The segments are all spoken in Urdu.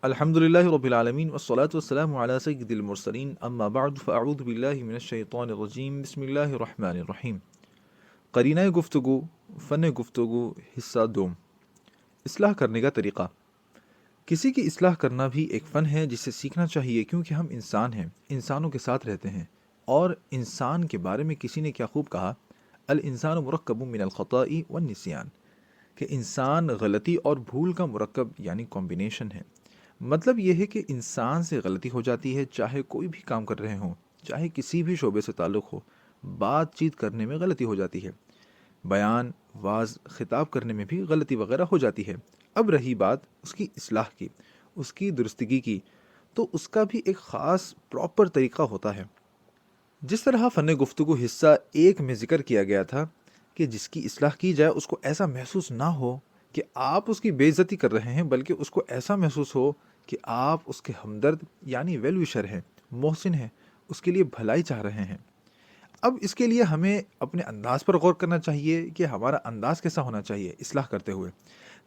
الحمد للہ رب العالمین والصلاة والسلام علی سید المرسلین اما بعد فاعوذ باللہ من الشیطان الرجیم بسم اللہ الرحمن الرحیم۔ قرینہ گفتگو، فن گفتگو، حصہ دوم، اصلاح کرنے کا طریقہ۔ کسی کی اصلاح کرنا بھی ایک فن ہے جسے سیکھنا چاہیے، کیونکہ ہم انسان ہیں، انسانوں کے ساتھ رہتے ہیں، اور انسان کے بارے میں کسی نے کیا خوب کہا، الانسان مرکب من الخطاء والنسیان، کہ انسان غلطی اور بھول کا مرکب یعنی کمبینیشن ہے۔ مطلب یہ ہے کہ انسان سے غلطی ہو جاتی ہے، چاہے کوئی بھی کام کر رہے ہوں، چاہے کسی بھی شعبے سے تعلق ہو، بات چیت کرنے میں غلطی ہو جاتی ہے، بیان، واز، خطاب کرنے میں بھی غلطی وغیرہ ہو جاتی ہے۔ اب رہی بات اس کی اصلاح کی، اس کی درستگی کی، تو اس کا بھی ایک خاص پراپر طریقہ ہوتا ہے۔ جس طرح فن گفتگو حصہ ایک میں ذکر کیا گیا تھا کہ جس کی اصلاح کی جائے اس کو ایسا محسوس نہ ہو کہ آپ اس کی بے عزتی کر رہے ہیں، بلکہ اس کو ایسا محسوس ہو کہ آپ اس کے ہمدرد یعنی ویل وشر ہیں، محسن ہیں، اس کے لیے بھلائی چاہ رہے ہیں۔ اب اس کے لیے ہمیں اپنے انداز پر غور کرنا چاہیے کہ ہمارا انداز کیسا ہونا چاہیے اصلاح کرتے ہوئے۔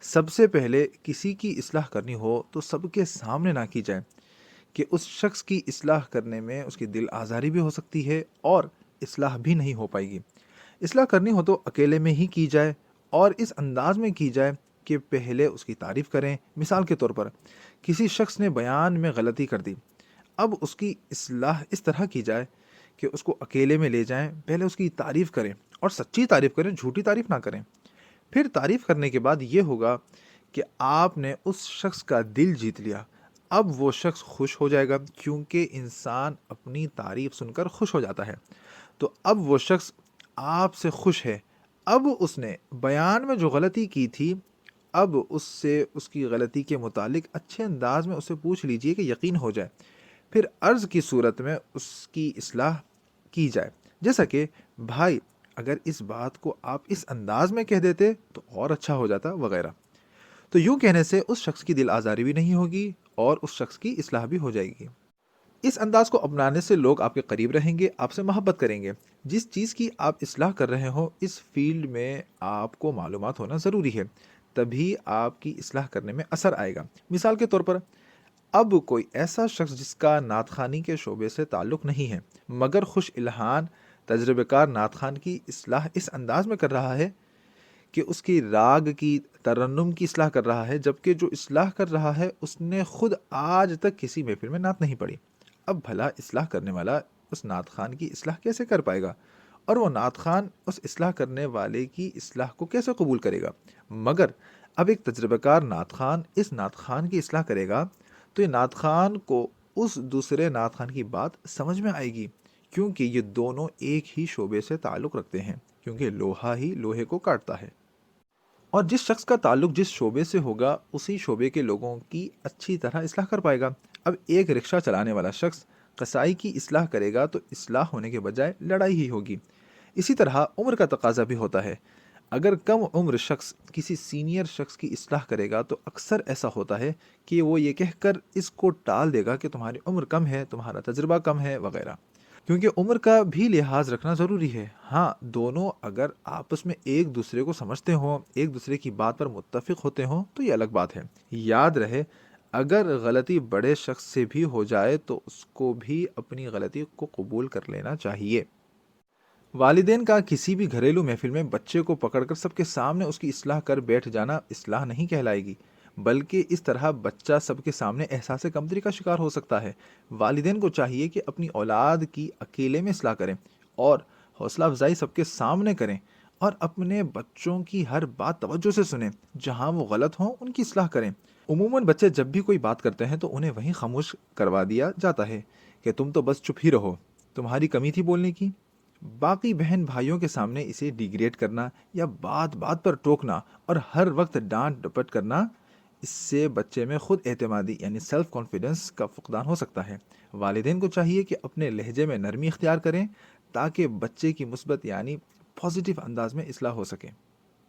سب سے پہلے کسی کی اصلاح کرنی ہو تو سب کے سامنے نہ کی جائے، کہ اس شخص کی اصلاح کرنے میں اس کی دل آزاری بھی ہو سکتی ہے اور اصلاح بھی نہیں ہو پائے گی۔ اصلاح کرنی ہو تو اکیلے میں ہی کی جائے، اور اس انداز میں کی جائے کہ پہلے اس کی تعریف کریں۔ مثال کے طور پر کسی شخص نے بیان میں غلطی کر دی، اب اس کی اصلاح اس طرح کی جائے کہ اس کو اکیلے میں لے جائیں، پہلے اس کی تعریف کریں، اور سچی تعریف کریں، جھوٹی تعریف نہ کریں۔ پھر تعریف کرنے کے بعد یہ ہوگا کہ آپ نے اس شخص کا دل جیت لیا۔ اب وہ شخص خوش ہو جائے گا، کیونکہ انسان اپنی تعریف سن کر خوش ہو جاتا ہے۔ تو اب وہ شخص آپ سے خوش ہے۔ اب اس نے بیان میں جو غلطی کی تھی، اب اس سے اس کی غلطی کے متعلق اچھے انداز میں اسے پوچھ لیجئے کہ یقین ہو جائے، پھر عرض کی صورت میں اس کی اصلاح کی جائے، جیسا کہ بھائی اگر اس بات کو آپ اس انداز میں کہہ دیتے تو اور اچھا ہو جاتا وغیرہ۔ تو یوں کہنے سے اس شخص کی دل آزاری بھی نہیں ہوگی اور اس شخص کی اصلاح بھی ہو جائے گی۔ اس انداز کو اپنانے سے لوگ آپ کے قریب رہیں گے، آپ سے محبت کریں گے۔ جس چیز کی آپ اصلاح کر رہے ہو اس فیلڈ میں آپ کو معلومات ہونا ضروری ہے، تبھی آپ کی اصلاح کرنے میں اثر آئے گا۔ مثال کے طور پر اب کوئی ایسا شخص جس کا نعت خوانی کے شعبے سے تعلق نہیں ہے، مگر خوش الحان تجربہ کار نعت خوان کی اصلاح اس انداز میں کر رہا ہے کہ اس کی راگ کی ترنم کی اصلاح کر رہا ہے، جبکہ جو اصلاح کر رہا ہے اس نے خود آج تک کسی محفل میں نعت نہیں پڑھی۔ اب بھلا اصلاح کرنے والا اس نعت خوان کی اصلاح کیسے کر پائے گا، اور وہ نعت خوان اس اصلاح کرنے والے کی اصلاح کو کیسے قبول کرے گا؟ مگر اب ایک تجربہ کار نعت خوان اس نعت خوان کی اصلاح کرے گا تو یہ نعت خوان کو اس دوسرے نعت خوان کی بات سمجھ میں آئے گی، کیونکہ یہ دونوں ایک ہی شعبے سے تعلق رکھتے ہیں، کیونکہ لوہا ہی لوہے کو کاٹتا ہے۔ اور جس شخص کا تعلق جس شعبے سے ہوگا اسی شعبے کے لوگوں کی اچھی طرح اصلاح کر پائے گا۔ اب ایک رکشہ چلانے والا شخص قصائی کی اصلاح کرے گا تو اصلاح ہونے کے بجائے لڑائی ہی ہوگی۔ اسی طرح عمر کا تقاضا بھی ہوتا ہے۔ اگر کم عمر شخص کسی سینئر شخص کی اصلاح کرے گا تو اکثر ایسا ہوتا ہے کہ وہ یہ کہہ کر اس کو ٹال دے گا کہ تمہاری عمر کم ہے، تمہارا تجربہ کم ہے وغیرہ، کیونکہ عمر کا بھی لحاظ رکھنا ضروری ہے۔ ہاں، دونوں اگر آپس میں ایک دوسرے کو سمجھتے ہوں، ایک دوسرے کی بات پر متفق ہوتے ہوں تو یہ الگ بات ہے۔ یاد رہے، اگر غلطی بڑے شخص سے بھی ہو جائے تو اس کو بھی اپنی غلطی کو قبول کر لینا چاہیے۔ والدین کا کسی بھی گھریلو محفل میں بچے کو پکڑ کر سب کے سامنے اس کی اصلاح کر بیٹھ جانا اصلاح نہیں کہلائے گی، بلکہ اس طرح بچہ سب کے سامنے احساس کمتری کا شکار ہو سکتا ہے۔ والدین کو چاہیے کہ اپنی اولاد کی اکیلے میں اصلاح کریں اور حوصلہ افزائی سب کے سامنے کریں، اور اپنے بچوں کی ہر بات توجہ سے سنیں، جہاں وہ غلط ہوں ان کی اصلاح کریں۔ عموماً بچے جب بھی کوئی بات کرتے ہیں تو انہیں وہیں خاموش کروا دیا جاتا ہے کہ تم تو بس چپ ہی رہو، تمہاری کمی تھی بولنے کی۔ باقی بہن بھائیوں کے سامنے اسے ڈیگریڈ کرنا یا بات بات پر ٹوکنا اور ہر وقت ڈانٹ ڈپٹ کرنا، اس سے بچے میں خود اعتمادی یعنی سیلف کانفیڈنس کا فقدان ہو سکتا ہے۔ والدین کو چاہیے کہ اپنے لہجے میں نرمی اختیار کریں تاکہ بچے کی مثبت یعنی پازیٹیو انداز میں اصلاح ہو سکے۔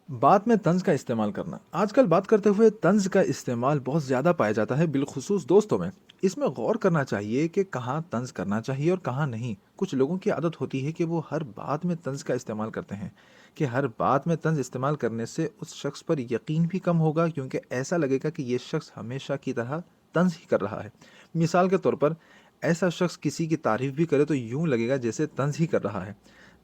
بات میں طنز کا استعمال کرنا۔ آج کل بات کرتے ہوئے طنز کا استعمال بہت زیادہ پایا جاتا ہے، بالخصوص دوستوں میں۔ اس میں غور کرنا چاہیے کہ کہاں طنز کرنا چاہیے اور کہاں نہیں۔ کچھ لوگوں کی عادت ہوتی ہے کہ وہ ہر بات میں طنز کا استعمال کرتے ہیں، کہ ہر بات میں طنز استعمال کرنے سے اس شخص پر یقین بھی کم ہوگا، کیونکہ ایسا لگے گا کہ یہ شخص ہمیشہ کی طرح طنز ہی کر رہا ہے۔ مثال کے طور پر ایسا شخص کسی کی تعریف بھی کرے تو یوں لگے گا جیسے طنز ہی کر رہا ہے۔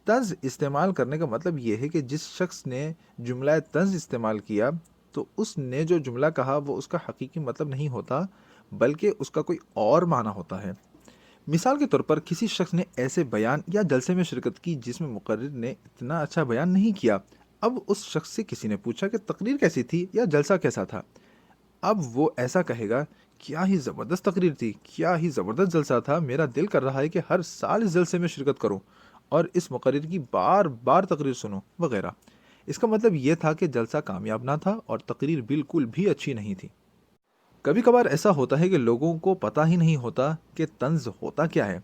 طنز استعمال کرنے کا مطلب یہ ہے کہ جس شخص نے جملہ طنز استعمال کیا تو اس نے جو جملہ کہا وہ اس کا حقیقی مطلب نہیں ہوتا بلکہ اس کا کوئی اور معنی ہوتا ہے۔ مثال کے طور پر کسی شخص نے ایسے بیان یا جلسے میں شرکت کی جس میں مقرر نے اتنا اچھا بیان نہیں کیا۔ اب اس شخص سے کسی نے پوچھا کہ تقریر کیسی تھی یا جلسہ کیسا تھا۔ اب وہ ایسا کہے گا، کیا ہی زبردست تقریر تھی، کیا ہی زبردست جلسہ تھا، میرا دل کر رہا ہے کہ ہر سال اس جلسے میں شرکت کروں اور اس مقرر کی بار بار تقریر سنوں وغیرہ۔ اس کا مطلب یہ تھا کہ جلسہ کامیاب نہ تھا اور تقریر بالکل بھی اچھی نہیں تھی۔ کبھی کبھار ایسا ہوتا ہے کہ لوگوں کو پتہ ہی نہیں ہوتا کہ طنز ہوتا کیا ہے۔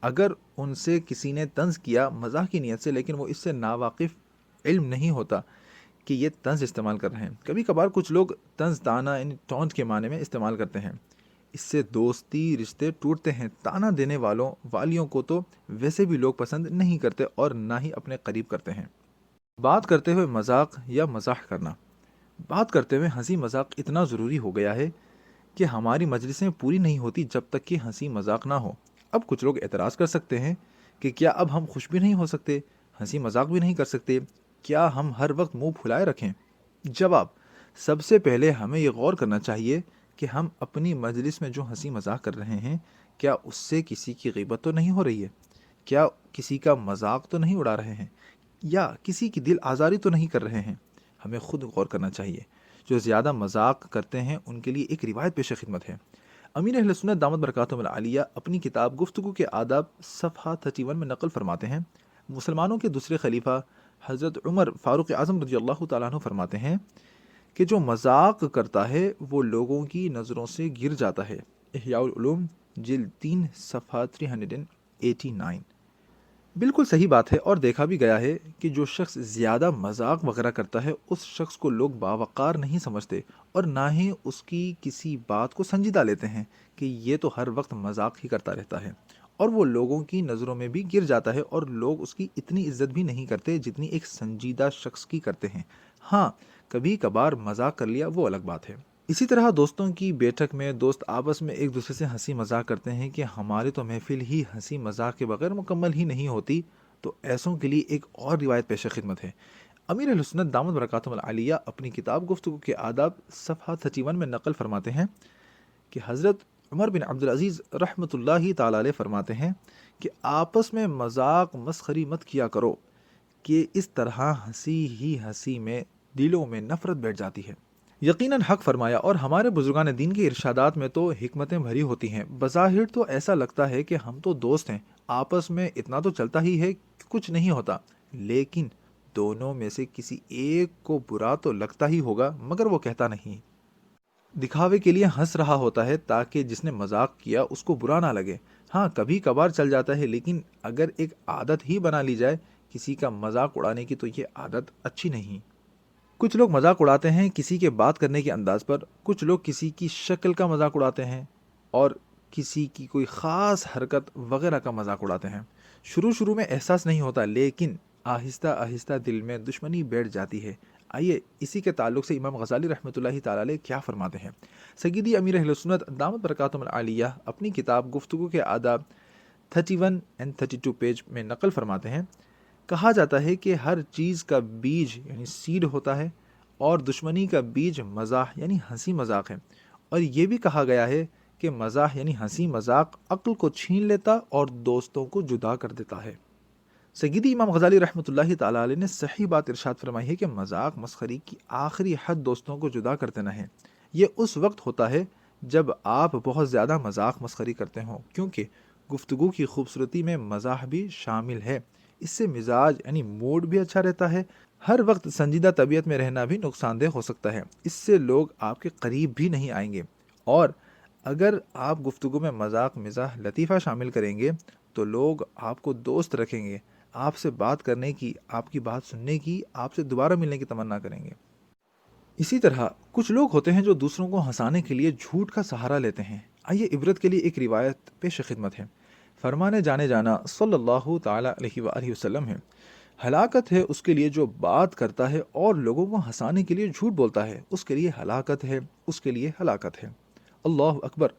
اگر ان سے کسی نے طنز کیا مزاح کی نیت سے لیکن وہ اس سے ناواقف، علم نہیں ہوتا کہ یہ طنز استعمال کر رہے ہیں۔ کبھی کبھار کچھ لوگ طنز تانا یعنی ٹونٹ کے معنی میں استعمال کرتے ہیں۔ اس سے دوستی رشتے ٹوٹتے ہیں۔ تانا دینے والیوں کو تو ویسے بھی لوگ پسند نہیں کرتے اور نہ ہی اپنے قریب کرتے ہیں۔ بات کرتے ہوئے مذاق یا مزاح کرنا۔ بات کرتے ہوئے ہنسی مذاق اتنا ضروری ہو گیا ہے کہ ہماری مجلسیں پوری نہیں ہوتی جب تک کہ ہنسی مذاق نہ ہو۔ اب کچھ لوگ اعتراض کر سکتے ہیں کہ کیا اب ہم خوش بھی نہیں ہو سکتے، ہنسی مذاق بھی نہیں کر سکتے، کیا ہم ہر وقت منہ پھلائے رکھیں؟ جواب: سب سے پہلے ہمیں یہ غور کرنا چاہیے کہ ہم اپنی مجلس میں جو ہنسی مذاق کر رہے ہیں کیا اس سے کسی کی غیبت تو نہیں ہو رہی ہے، کیا کسی کا مذاق تو نہیں اڑا رہے ہیں، یا کسی کی دل آزاری تو نہیں کر رہے ہیں۔ ہمیں خود غور کرنا چاہیے۔ جو زیادہ مذاق کرتے ہیں ان کے لیے ایک روایت پیش خدمت ہے۔ امیر اہل سنت دامت برکاتہم العالیہ اپنی کتاب گفتگو کے آداب صفحہ 31 میں نقل فرماتے ہیں، مسلمانوں کے دوسرے خلیفہ حضرت عمر فاروق اعظم رضی اللہ تعالیٰ عنہ فرماتے ہیں کہ جو مذاق کرتا ہے وہ لوگوں کی نظروں سے گر جاتا ہے۔ احیاء العلوم جلد 3 صفحہ 389۔ بالکل صحیح بات ہے اور دیکھا بھی گیا ہے کہ جو شخص زیادہ مذاق وغیرہ کرتا ہے اس شخص کو لوگ باوقار نہیں سمجھتے اور نہ ہی اس کی کسی بات کو سنجیدہ لیتے ہیں کہ یہ تو ہر وقت مذاق ہی کرتا رہتا ہے، اور وہ لوگوں کی نظروں میں بھی گر جاتا ہے اور لوگ اس کی اتنی عزت بھی نہیں کرتے جتنی ایک سنجیدہ شخص کی کرتے ہیں۔ ہاں، کبھی کبھار مذاق کر لیا وہ الگ بات ہے۔ اسی طرح دوستوں کی بیٹھک میں دوست آپس میں ایک دوسرے سے ہنسی مذاق کرتے ہیں کہ ہماری تو محفل ہی ہنسی مذاق کے بغیر مکمل ہی نہیں ہوتی، تو ایسوں کے لیے ایک اور روایت پیش خدمت ہے۔ امیر اہل سنت دامت برکاتہم العالیہ اپنی کتاب گفتگو کے آداب صفحہ 31 میں نقل فرماتے ہیں کہ حضرت عمر بن عبدالعزیز رحمۃ اللہ تعالی علیہ فرماتے ہیں کہ آپس میں مذاق مسخری مت کیا کرو کہ اس طرح ہنسی ہی ہنسی میں دلوں میں نفرت بیٹھ جاتی ہے۔ یقیناً حق فرمایا، اور ہمارے بزرگان دین کے ارشادات میں تو حکمتیں بھری ہوتی ہیں۔ بظاہر تو ایسا لگتا ہے کہ ہم تو دوست ہیں، آپس میں اتنا تو چلتا ہی ہے کہ کچھ نہیں ہوتا، لیکن دونوں میں سے کسی ایک کو برا تو لگتا ہی ہوگا مگر وہ کہتا نہیں، دکھاوے کے لیے ہنس رہا ہوتا ہے تاکہ جس نے مذاق کیا اس کو برا نہ لگے۔ ہاں، کبھی کبھار چل جاتا ہے، لیکن اگر ایک عادت ہی بنا لی جائے کسی کا مذاق اڑانے کی تو یہ عادت اچھی نہیں۔ کچھ لوگ مذاق اڑاتے ہیں کسی کے بات کرنے کے انداز پر، کچھ لوگ کسی کی شکل کا مذاق اڑاتے ہیں اور کسی کی کوئی خاص حرکت وغیرہ کا مذاق اڑاتے ہیں۔ شروع میں احساس نہیں ہوتا، لیکن آہستہ آہستہ دل میں دشمنی بیٹھ جاتی ہے۔ آئیے اسی کے تعلق سے امام غزالی رحمۃ اللہ تعالی علیہ کیا فرماتے ہیں۔ سیدی امیر اہل سنت دامت برکاتہم العالیہ اپنی کتاب گفتگو کے آداب 31 اور 32 پیج میں نقل فرماتے ہیں، کہا جاتا ہے کہ ہر چیز کا بیج یعنی سیڈ ہوتا ہے اور دشمنی کا بیج مزاح یعنی ہنسی مذاق ہے، اور یہ بھی کہا گیا ہے کہ مزاح یعنی ہنسی مذاق عقل کو چھین لیتا اور دوستوں کو جدا کر دیتا ہے۔ سیدی امام غزالی رحمۃ اللہ تعالی علیہ نے صحیح بات ارشاد فرمائی ہے کہ مذاق مسخری کی آخری حد دوستوں کو جدا کر دینا ہے۔ یہ اس وقت ہوتا ہے جب آپ بہت زیادہ مذاق مسخری کرتے ہوں، کیونکہ گفتگو کی خوبصورتی میں مزاح بھی شامل ہے۔ اس سے مزاج یعنی موڈ بھی اچھا رہتا ہے۔ ہر وقت سنجیدہ طبیعت میں رہنا بھی نقصان دہ ہو سکتا ہے، اس سے لوگ آپ کے قریب بھی نہیں آئیں گے، اور اگر آپ گفتگو میں مذاق مزاح لطیفہ شامل کریں گے تو لوگ آپ کو دوست رکھیں گے، آپ سے بات کرنے کی، آپ کی بات سننے کی، آپ سے دوبارہ ملنے کی تمنا کریں گے۔ اسی طرح کچھ لوگ ہوتے ہیں جو دوسروں کو ہنسانے کے لیے جھوٹ کا سہارا لیتے ہیں۔ آئیے عبرت کے لیے ایک روایت پیش خدمت ہے۔ فرمانے جانے جانا صلی اللہ تعالی علیہ وآلہ وسلم ہے، ہلاکت ہے اس کے لیے جو بات کرتا ہے اور لوگوں کو ہنسانے کے لیے جھوٹ بولتا ہے، اس کے لیے ہلاکت ہے، اس کے لیے ہلاکت ہے۔ اللہ اکبر۔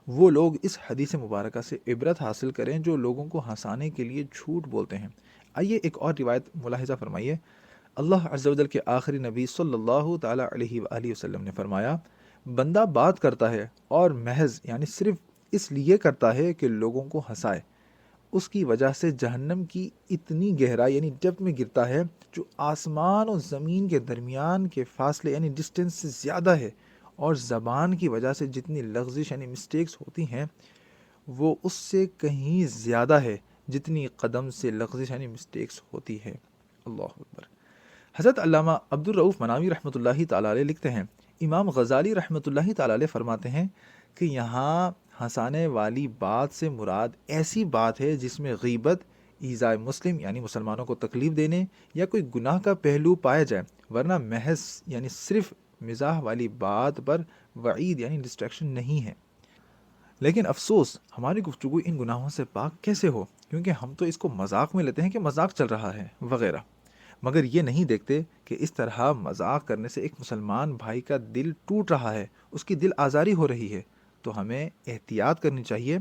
وہ لوگ اس حدیث مبارکہ سے عبرت حاصل کریں جو لوگوں کو ہنسانے کے لیے جھوٹ بولتے ہیں۔ آئیے ایک اور روایت ملاحظہ فرمائیے۔ اللہ عز و جل کے آخری نبی صلی اللہ تعالیٰ علیہ وآلہ وسلم نے فرمایا، بندہ بات کرتا ہے اور محض یعنی صرف اس لیے کرتا ہے کہ لوگوں کو ہنسائے، اس کی وجہ سے جہنم کی اتنی گہرائی یعنی ڈیپتھ میں گرتا ہے جو آسمان اور زمین کے درمیان کے فاصلے یعنی ڈسٹینس سے زیادہ ہے، اور زبان کی وجہ سے جتنی لغزش یعنی مسٹیکس ہوتی ہیں وہ اس سے کہیں زیادہ ہے جتنی قدم سے لغزش یعنی مسٹیکس ہوتی ہے۔ اللہ اکبر۔ حضرت علامہ عبد الرؤف مناوی رحمۃ اللہ تعالی علیہ لکھتے ہیں، امام غزالی رحمۃ اللہ تعالی علیہ فرماتے ہیں کہ یہاں ہنسانے والی بات سے مراد ایسی بات ہے جس میں غیبت، ایذاء مسلم یعنی مسلمانوں کو تکلیف دینے یا کوئی گناہ کا پہلو پایا جائے، ورنہ محض یعنی صرف مزاح والی بات پر وعید یعنی ڈسٹریکشن نہیں ہے۔ لیکن افسوس ہماری گفتگو ان گناہوں سے پاک کیسے ہو، کیونکہ ہم تو اس کو مذاق میں لیتے ہیں کہ مذاق چل رہا ہے وغیرہ، مگر یہ نہیں دیکھتے کہ اس طرح مذاق کرنے سے ایک مسلمان بھائی کا دل ٹوٹ رہا ہے، اس کی دل آزاری ہو رہی ہے۔ تو ہمیں احتیاط کرنی چاہیے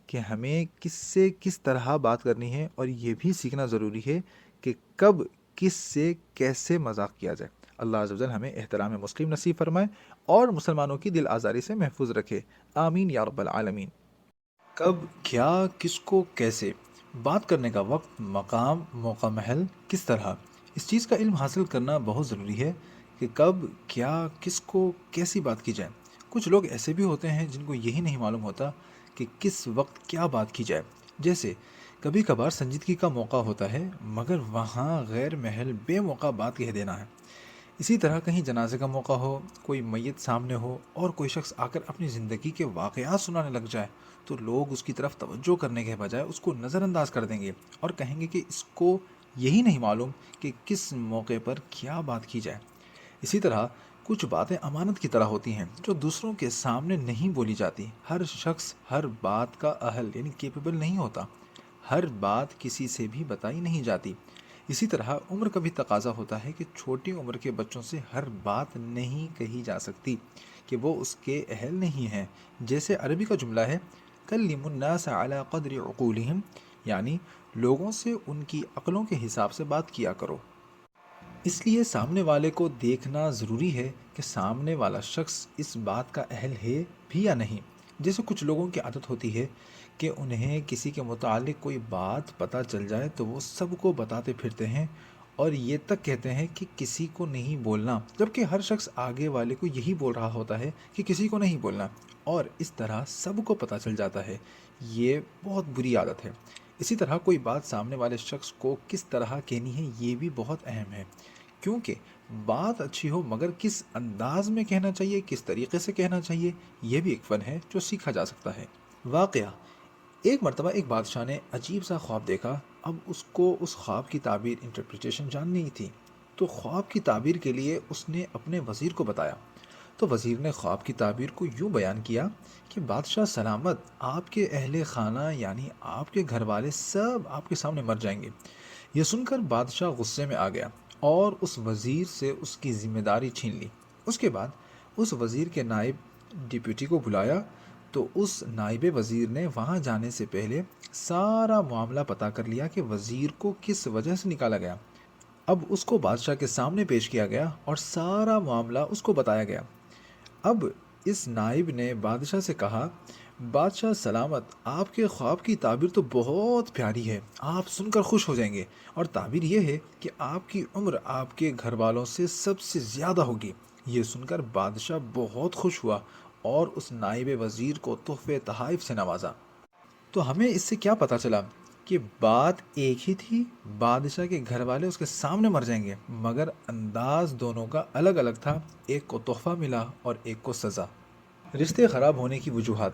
کہ ہمیں کس سے کس طرح بات کرنی ہے، اور یہ بھی سیکھنا ضروری ہے کہ کب کس سے کیسے مذاق کیا جائے۔ اللہ عز و جل ہمیں احترام مسلم نصیب فرمائے اور مسلمانوں کی دل آزاری سے محفوظ رکھے، آمین یا رب العالمین۔ کب، کیا، کس کو، کیسے بات کرنے کا وقت، مقام، موقع، محل، کس طرح، اس چیز کا علم حاصل کرنا بہت ضروری ہے کہ کب، کیا، کس کو، کیسی بات کی جائے۔ کچھ لوگ ایسے بھی ہوتے ہیں جن کو یہی نہیں معلوم ہوتا کہ کس وقت کیا بات کی جائے، جیسے کبھی کبھار سنجیدگی کا موقع ہوتا ہے مگر وہاں غیر محل بے موقع بات کہہ دینا ہے۔ اسی طرح کہیں جنازے کا موقع ہو، کوئی میت سامنے ہو اور کوئی شخص آ کر اپنی زندگی کے واقعات سنانے لگ جائے تو لوگ اس کی طرف توجہ کرنے کے بجائے اس کو نظر انداز کر دیں گے اور کہیں گے کہ اس کو یہی نہیں معلوم کہ کس موقع پر کیا بات کی جائے۔ اسی طرح کچھ باتیں امانت کی طرح ہوتی ہیں جو دوسروں کے سامنے نہیں بولی جاتی۔ ہر شخص ہر بات کا اہل یعنی کیپیبل نہیں ہوتا، ہر بات کسی سے بھی بتائی نہیں جاتی۔ اسی طرح عمر کا بھی تقاضا ہوتا ہے کہ چھوٹی عمر کے بچوں سے ہر بات نہیں کہی جا سکتی کہ وہ اس کے اہل نہیں ہیں۔ جیسے عربی کا جملہ ہے کلموا الناس علی قدر عقولہم، یعنی لوگوں سے ان کی عقلوں کے حساب سے بات کیا کرو۔ اس لیے سامنے والے کو دیکھنا ضروری ہے کہ سامنے والا شخص اس بات کا اہل ہے بھی یا نہیں۔ جیسے کچھ لوگوں کی عادت ہوتی ہے کہ انہیں کسی کے متعلق کوئی بات پتہ چل جائے تو وہ سب کو بتاتے پھرتے ہیں اور یہ تک کہتے ہیں کہ کسی کو نہیں بولنا، جبکہ ہر شخص آگے والے کو یہی بول رہا ہوتا ہے کہ کسی کو نہیں بولنا، اور اس طرح سب کو پتہ چل جاتا ہے۔ یہ بہت بری عادت ہے۔ اسی طرح کوئی بات سامنے والے شخص کو کس طرح کہنی ہے یہ بھی بہت اہم ہے، کیونکہ بات اچھی ہو مگر کس انداز میں کہنا چاہیے، کس طریقے سے کہنا چاہیے، یہ بھی ایک فن ہے جو سیکھا جا سکتا ہے۔ واقعہ، ایک مرتبہ ایک بادشاہ نے عجیب سا خواب دیکھا۔ اب اس کو اس خواب کی تعبیر انٹرپریٹیشن جاننی تھی، تو خواب کی تعبیر کے لیے اس نے اپنے وزیر کو بتایا۔ تو وزیر نے خواب کی تعبیر کو یوں بیان کیا کہ بادشاہ سلامت، آپ کے اہل خانہ یعنی آپ کے گھر والے سب آپ کے سامنے مر جائیں گے۔ یہ سن کر بادشاہ غصے میں آ گیا اور اس وزیر سے اس کی ذمہ داری چھین لی۔ اس کے بعد اس وزیر کے نائب ڈپٹی کو بلایا تو اس نائب وزیر نے وہاں جانے سے پہلے سارا معاملہ پتہ کر لیا کہ وزیر کو کس وجہ سے نکالا گیا۔ اب اس کو بادشاہ کے سامنے پیش کیا گیا اور سارا معاملہ اس کو بتایا گیا۔ اب اس نائب نے بادشاہ سے کہا، بادشاہ سلامت، آپ کے خواب کی تعبیر تو بہت پیاری ہے، آپ سن کر خوش ہو جائیں گے، اور تعبیر یہ ہے کہ آپ کی عمر آپ کے گھر والوں سے سب سے زیادہ ہوگی۔ یہ سن کر بادشاہ بہت خوش ہوا اور اس نائب وزیر کو تحفے تحائف سے نوازا۔ تو ہمیں اس سے کیا پتہ چلا کہ بات ایک ہی تھی، بادشاہ کے گھر والے اس کے سامنے مر جائیں گے، مگر انداز دونوں کا الگ الگ تھا، ایک کو تحفہ ملا اور ایک کو سزا۔ رشتے خراب ہونے کی وجوہات،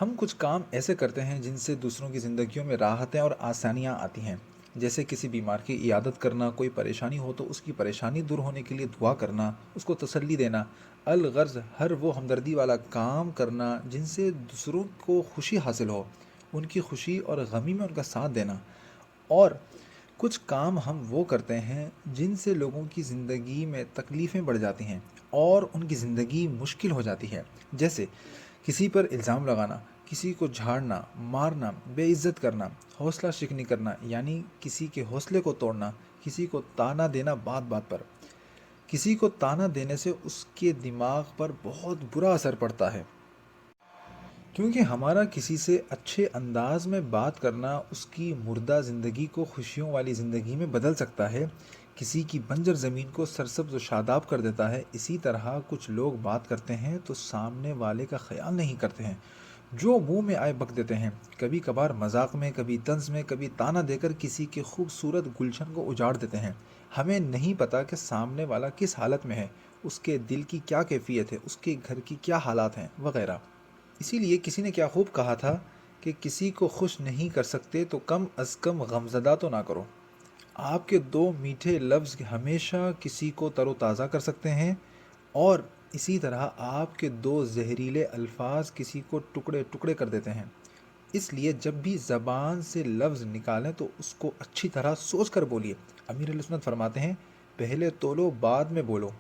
ہم کچھ کام ایسے کرتے ہیں جن سے دوسروں کی زندگیوں میں راحتیں اور آسانیاں آتی ہیں، جیسے کسی بیمار کی عیادت کرنا، کوئی پریشانی ہو تو اس کی پریشانی دور ہونے کے لیے دعا کرنا، اس کو تسلی دینا، الغرض ہر وہ ہمدردی والا کام کرنا جن سے دوسروں کو خوشی حاصل ہو، ان کی خوشی اور غمی میں ان کا ساتھ دینا۔ اور کچھ کام ہم وہ کرتے ہیں جن سے لوگوں کی زندگی میں تکلیفیں بڑھ جاتی ہیں اور ان کی زندگی مشکل ہو جاتی ہے، جیسے کسی پر الزام لگانا، کسی کو جھاڑنا، مارنا، بے عزت کرنا، حوصلہ شکنی کرنا یعنی کسی کے حوصلے کو توڑنا، کسی کو تانا دینا بات بات پر۔ کسی کو تانا دینے سے اس کے دماغ پر بہت برا اثر پڑتا ہے، کیونکہ ہمارا کسی سے اچھے انداز میں بات کرنا اس کی مردہ زندگی کو خوشیوں والی زندگی میں بدل سکتا ہے، کسی کی بنجر زمین کو سرسبز و شاداب کر دیتا ہے۔ اسی طرح کچھ لوگ بات کرتے ہیں تو سامنے والے کا خیال نہیں کرتے ہیں، جو منہ میں آئے بک دیتے ہیں، کبھی کبھار مذاق میں، کبھی طنز میں، کبھی تانا دے کر کسی کے خوبصورت گلشن کو اجاڑ دیتے ہیں۔ ہمیں نہیں پتا کہ سامنے والا کس حالت میں ہے، اس کے دل کی کیا کیفیت ہے، اس کے گھر کی کیا حالات ہیں وغیرہ۔ اسی لیے کسی نے کیا خوب کہا تھا کہ کسی کو خوش نہیں کر سکتے تو کم از کم غمزدہ تو نہ کرو۔ آپ کے دو میٹھے لفظ ہمیشہ کسی کو تر و تازہ کر سکتے ہیں، اور اسی طرح آپ کے دو زہریلے الفاظ کسی کو ٹکڑے ٹکڑے کر دیتے ہیں۔ اس لیے جب بھی زبان سے لفظ نکالیں تو اس کو اچھی طرح سوچ کر بولیے۔ امیر علیہ سنت فرماتے ہیں پہلے تولو بعد میں بولو۔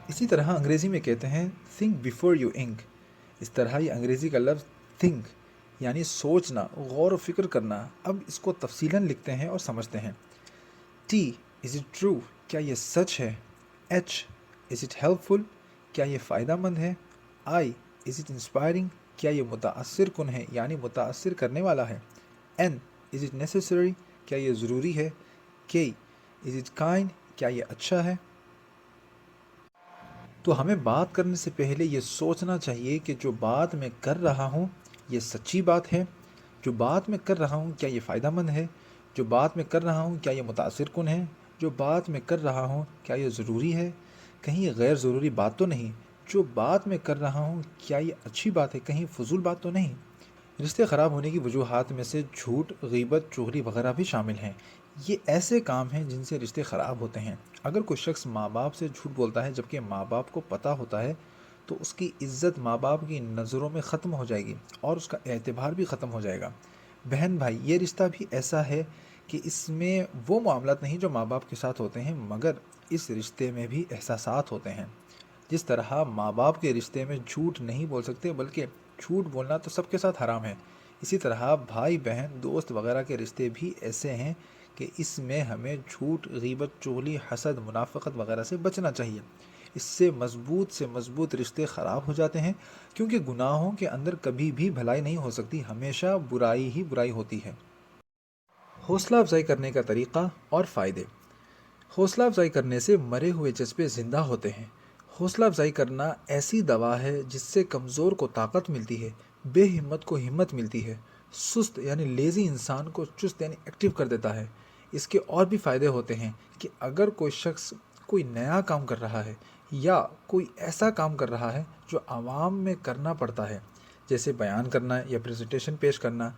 اسی طرح انگریزی میں کہتے ہیں think before you ink۔ اس طرح یہ انگریزی کا لفظ think یعنی سوچنا، غور و فکر کرنا۔ اب اس کو تفصیلاً لکھتے ہیں اور سمجھتے ہیں۔ T is it true؟ کیا یہ سچ ہے؟ H is it helpful؟ کیا یہ فائدہ مند ہے؟ I is it inspiring؟ کیا یہ متاثر کن ہے یعنی متاثر کرنے والا ہے؟ N is it necessary؟ کیا یہ ضروری ہے؟ K is it kind؟ کیا یہ اچھا ہے؟ تو ہمیں بات کرنے سے پہلے یہ سوچنا چاہیے کہ جو بات میں کر رہا ہوں یہ سچی بات ہے، جو بات میں کر رہا ہوں کیا یہ فائدہ مند ہے، جو بات میں کر رہا ہوں کیا یہ متاثر کن ہے، جو بات میں کر رہا ہوں کیا یہ ضروری ہے، کہیں غیر ضروری بات تو نہیں، جو بات میں کر رہا ہوں کیا یہ اچھی بات ہے، کہیں فضول بات تو نہیں۔ رشتے خراب ہونے کی وجوہات میں سے جھوٹ، غیبت، چغلی وغیرہ بھی شامل ہیں۔ یہ ایسے کام ہیں جن سے رشتے خراب ہوتے ہیں۔ اگر کوئی شخص ماں باپ سے جھوٹ بولتا ہے جبکہ ماں باپ کو پتہ ہوتا ہے تو اس کی عزت ماں باپ کی نظروں میں ختم ہو جائے گی اور اس کا اعتبار بھی ختم ہو جائے گا۔ بہن بھائی، یہ رشتہ بھی ایسا ہے کہ اس میں وہ معاملات نہیں جو ماں باپ کے ساتھ ہوتے ہیں، مگر اس رشتے میں بھی احساسات ہوتے ہیں۔ جس طرح ماں باپ کے رشتے میں جھوٹ نہیں بول سکتے بلکہ جھوٹ بولنا تو سب کے ساتھ حرام ہے، اسی طرح بھائی بہن، دوست وغیرہ کے رشتے بھی ایسے ہیں کہ اس میں ہمیں جھوٹ، غیبت، چغلی، حسد، منافقت وغیرہ سے بچنا چاہیے۔ اس سے مضبوط رشتے خراب ہو جاتے ہیں، کیونکہ گناہوں کے اندر کبھی بھی بھلائی نہیں ہو سکتی، ہمیشہ برائی ہی برائی ہوتی ہے۔ حوصلہ افزائی کرنے کا طریقہ اور فائدے۔ حوصلہ افزائی کرنے سے مرے ہوئے جذبے زندہ ہوتے ہیں۔ حوصلہ افزائی کرنا ایسی دوا ہے جس سے کمزور کو طاقت ملتی ہے، بے ہمت کو ہمت ملتی ہے، سست یعنی لیزی انسان کو چست یعنی ایکٹیو کر دیتا ہے۔ اس کے اور بھی فائدے ہوتے ہیں کہ اگر کوئی شخص کوئی نیا کام کر رہا ہے یا کوئی ایسا کام کر رہا ہے جو عوام میں کرنا پڑتا ہے، جیسے بیان کرنا یا پریزنٹیشن پیش کرنا،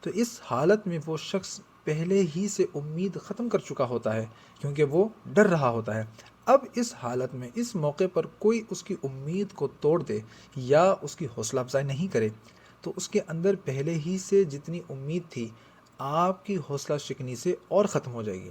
تو اس حالت میں وہ شخص پہلے ہی سے امید ختم کر چکا ہوتا ہے، کیونکہ وہ ڈر رہا ہوتا ہے۔ اب اس حالت میں اس موقع پر کوئی اس کی امید کو توڑ دے یا اس کی حوصلہ افزائی نہیں کرے تو اس کے اندر پہلے ہی سے جتنی امید تھی آپ کی حوصلہ شکنی سے اور ختم ہو جائے گی۔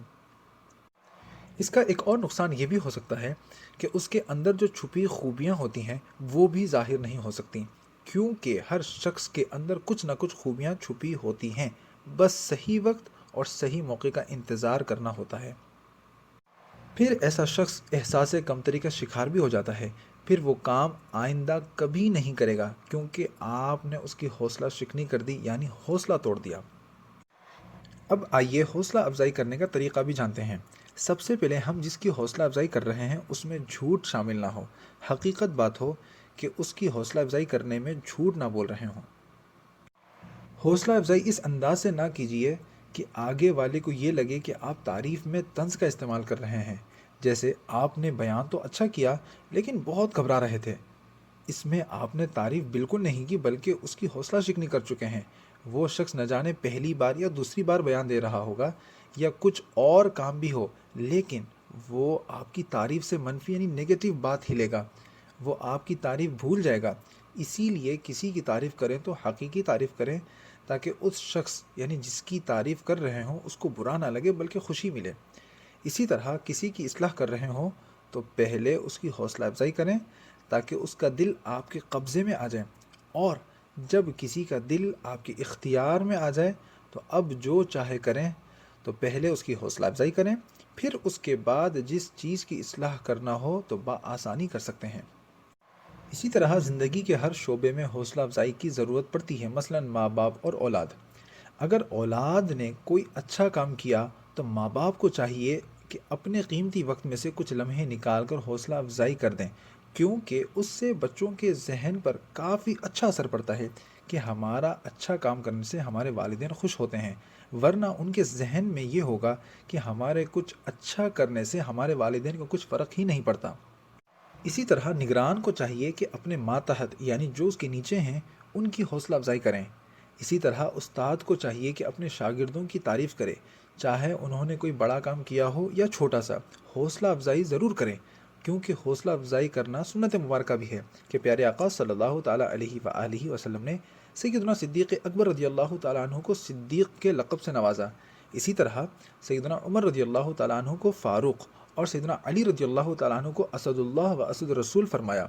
اس کا ایک اور نقصان یہ بھی ہو سکتا ہے کہ اس کے اندر جو چھپی خوبیاں ہوتی ہیں وہ بھی ظاہر نہیں ہو سکتی، کیونکہ ہر شخص کے اندر کچھ نہ کچھ خوبیاں چھپی ہوتی ہیں، بس صحیح وقت اور صحیح موقع کا انتظار کرنا ہوتا ہے۔ پھر ایسا شخص احساس کمتری کا شکار بھی ہو جاتا ہے، پھر وہ کام آئندہ کبھی نہیں کرے گا کیونکہ آپ نے اس کی حوصلہ شکنی کر دی یعنی حوصلہ توڑ دیا۔ اب آئیے حوصلہ افزائی کرنے کا طریقہ بھی جانتے ہیں۔ سب سے پہلے ہم جس کی حوصلہ افزائی کر رہے ہیں اس میں جھوٹ شامل نہ ہو، حقیقت بات ہو کہ اس کی حوصلہ افزائی کرنے میں جھوٹ نہ بول رہے ہوں۔ حوصلہ افزائی اس انداز سے نہ کیجیے کہ آگے والے کو یہ لگے کہ آپ تعریف میں طنز کا استعمال کر رہے ہیں، جیسے آپ نے بیان تو اچھا کیا لیکن بہت گھبرا رہے تھے۔ اس میں آپ نے تعریف بالکل نہیں کی بلکہ اس کی حوصلہ شکنی کر چکے ہیں۔ وہ شخص نہ جانے پہلی بار یا دوسری بار بیان دے رہا ہوگا یا کچھ اور کام بھی ہو، لیکن وہ آپ کی تعریف سے منفی یعنی نیگیٹو بات ہی لے گا، وہ آپ کی تعریف بھول جائے گا۔ اسی لیے کسی کی تعریف کریں تو حقیقی تعریف کریں تاکہ اس شخص یعنی جس کی تعریف کر رہے ہوں اس کو برا نہ لگے بلکہ خوشی ملے۔ اسی طرح کسی کی اصلاح کر رہے ہوں تو پہلے اس کی حوصلہ افزائی کریں تاکہ اس کا دل آپ کے قبضے میں آ جائے اور جب کسی کا دل آپ کے اختیار میں آ جائے تو اب جو چاہے کریں، تو پہلے اس کی حوصلہ افزائی کریں، پھر اس کے بعد جس چیز کی اصلاح کرنا ہو تو بآسانی کر سکتے ہیں۔ اسی طرح زندگی کے ہر شعبے میں حوصلہ افزائی کی ضرورت پڑتی ہے، مثلا ماں باپ اور اولاد۔ اگر اولاد نے کوئی اچھا کام کیا تو ماں باپ کو چاہیے کہ اپنے قیمتی وقت میں سے کچھ لمحے نکال کر حوصلہ افزائی کر دیں، کیونکہ اس سے بچوں کے ذہن پر کافی اچھا اثر پڑتا ہے کہ ہمارا اچھا کام کرنے سے ہمارے والدین خوش ہوتے ہیں، ورنہ ان کے ذہن میں یہ ہوگا کہ ہمارے کچھ اچھا کرنے سے ہمارے والدین کو کچھ فرق ہی نہیں پڑتا۔ اسی طرح نگران کو چاہیے کہ اپنے ماتحت یعنی جو اس کے نیچے ہیں ان کی حوصلہ افزائی کریں۔ اسی طرح استاد کو چاہیے کہ اپنے شاگردوں کی تعریف کرے، چاہے انہوں نے کوئی بڑا کام کیا ہو یا چھوٹا سا، حوصلہ افزائی ضرور کریں، کیونکہ حوصلہ افزائی کرنا سنت مبارکہ بھی ہے کہ پیارے آقا صلی اللہ تعالیٰ علیہ وآلہ وسلم نے سیدنا صدیق اکبر رضی اللہ تعالیٰ عنہ کو صدیق کے لقب سے نوازا۔ اسی طرح سیدنا عمر رضی اللہ تعالیٰ عنہ کو فاروق اور سیدنا علی رضی اللہ تعالیٰ عنہ کو اسد اللہ و اسد رسول فرمایا۔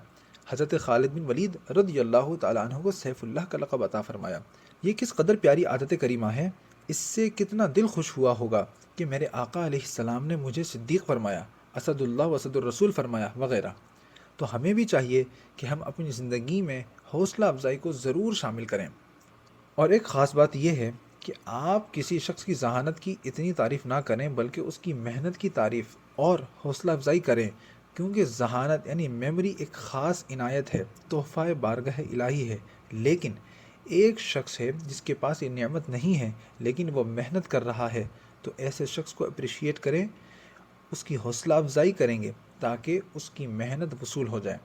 حضرت خالد بن ولید رضی اللہ تعالیٰ عنہ کو سیف اللہ کا لقب عطا فرمایا۔ یہ کس قدر پیاری عادت کریمہ ہے، اس سے کتنا دل خوش ہوا ہوگا کہ میرے آقا علیہ السلام نے مجھے صدیق فرمایا، اسد اللہ و اسد الرسول فرمایا وغیرہ۔ تو ہمیں بھی چاہیے کہ ہم اپنی زندگی میں حوصلہ افزائی کو ضرور شامل کریں۔ اور ایک خاص بات یہ ہے کہ آپ کسی شخص کی ذہانت کی اتنی تعریف نہ کریں بلکہ اس کی محنت کی تعریف اور حوصلہ افزائی کریں، کیونکہ ذہانت یعنی میموری ایک خاص عنایت ہے، تحفہ بارگاہ الہی ہے، لیکن ایک شخص ہے جس کے پاس یہ نعمت نہیں ہے لیکن وہ محنت کر رہا ہے، تو ایسے شخص کو اپریشیٹ کریں، اس کی حوصلہ افزائی کریں گے تاکہ اس کی محنت وصول ہو جائے۔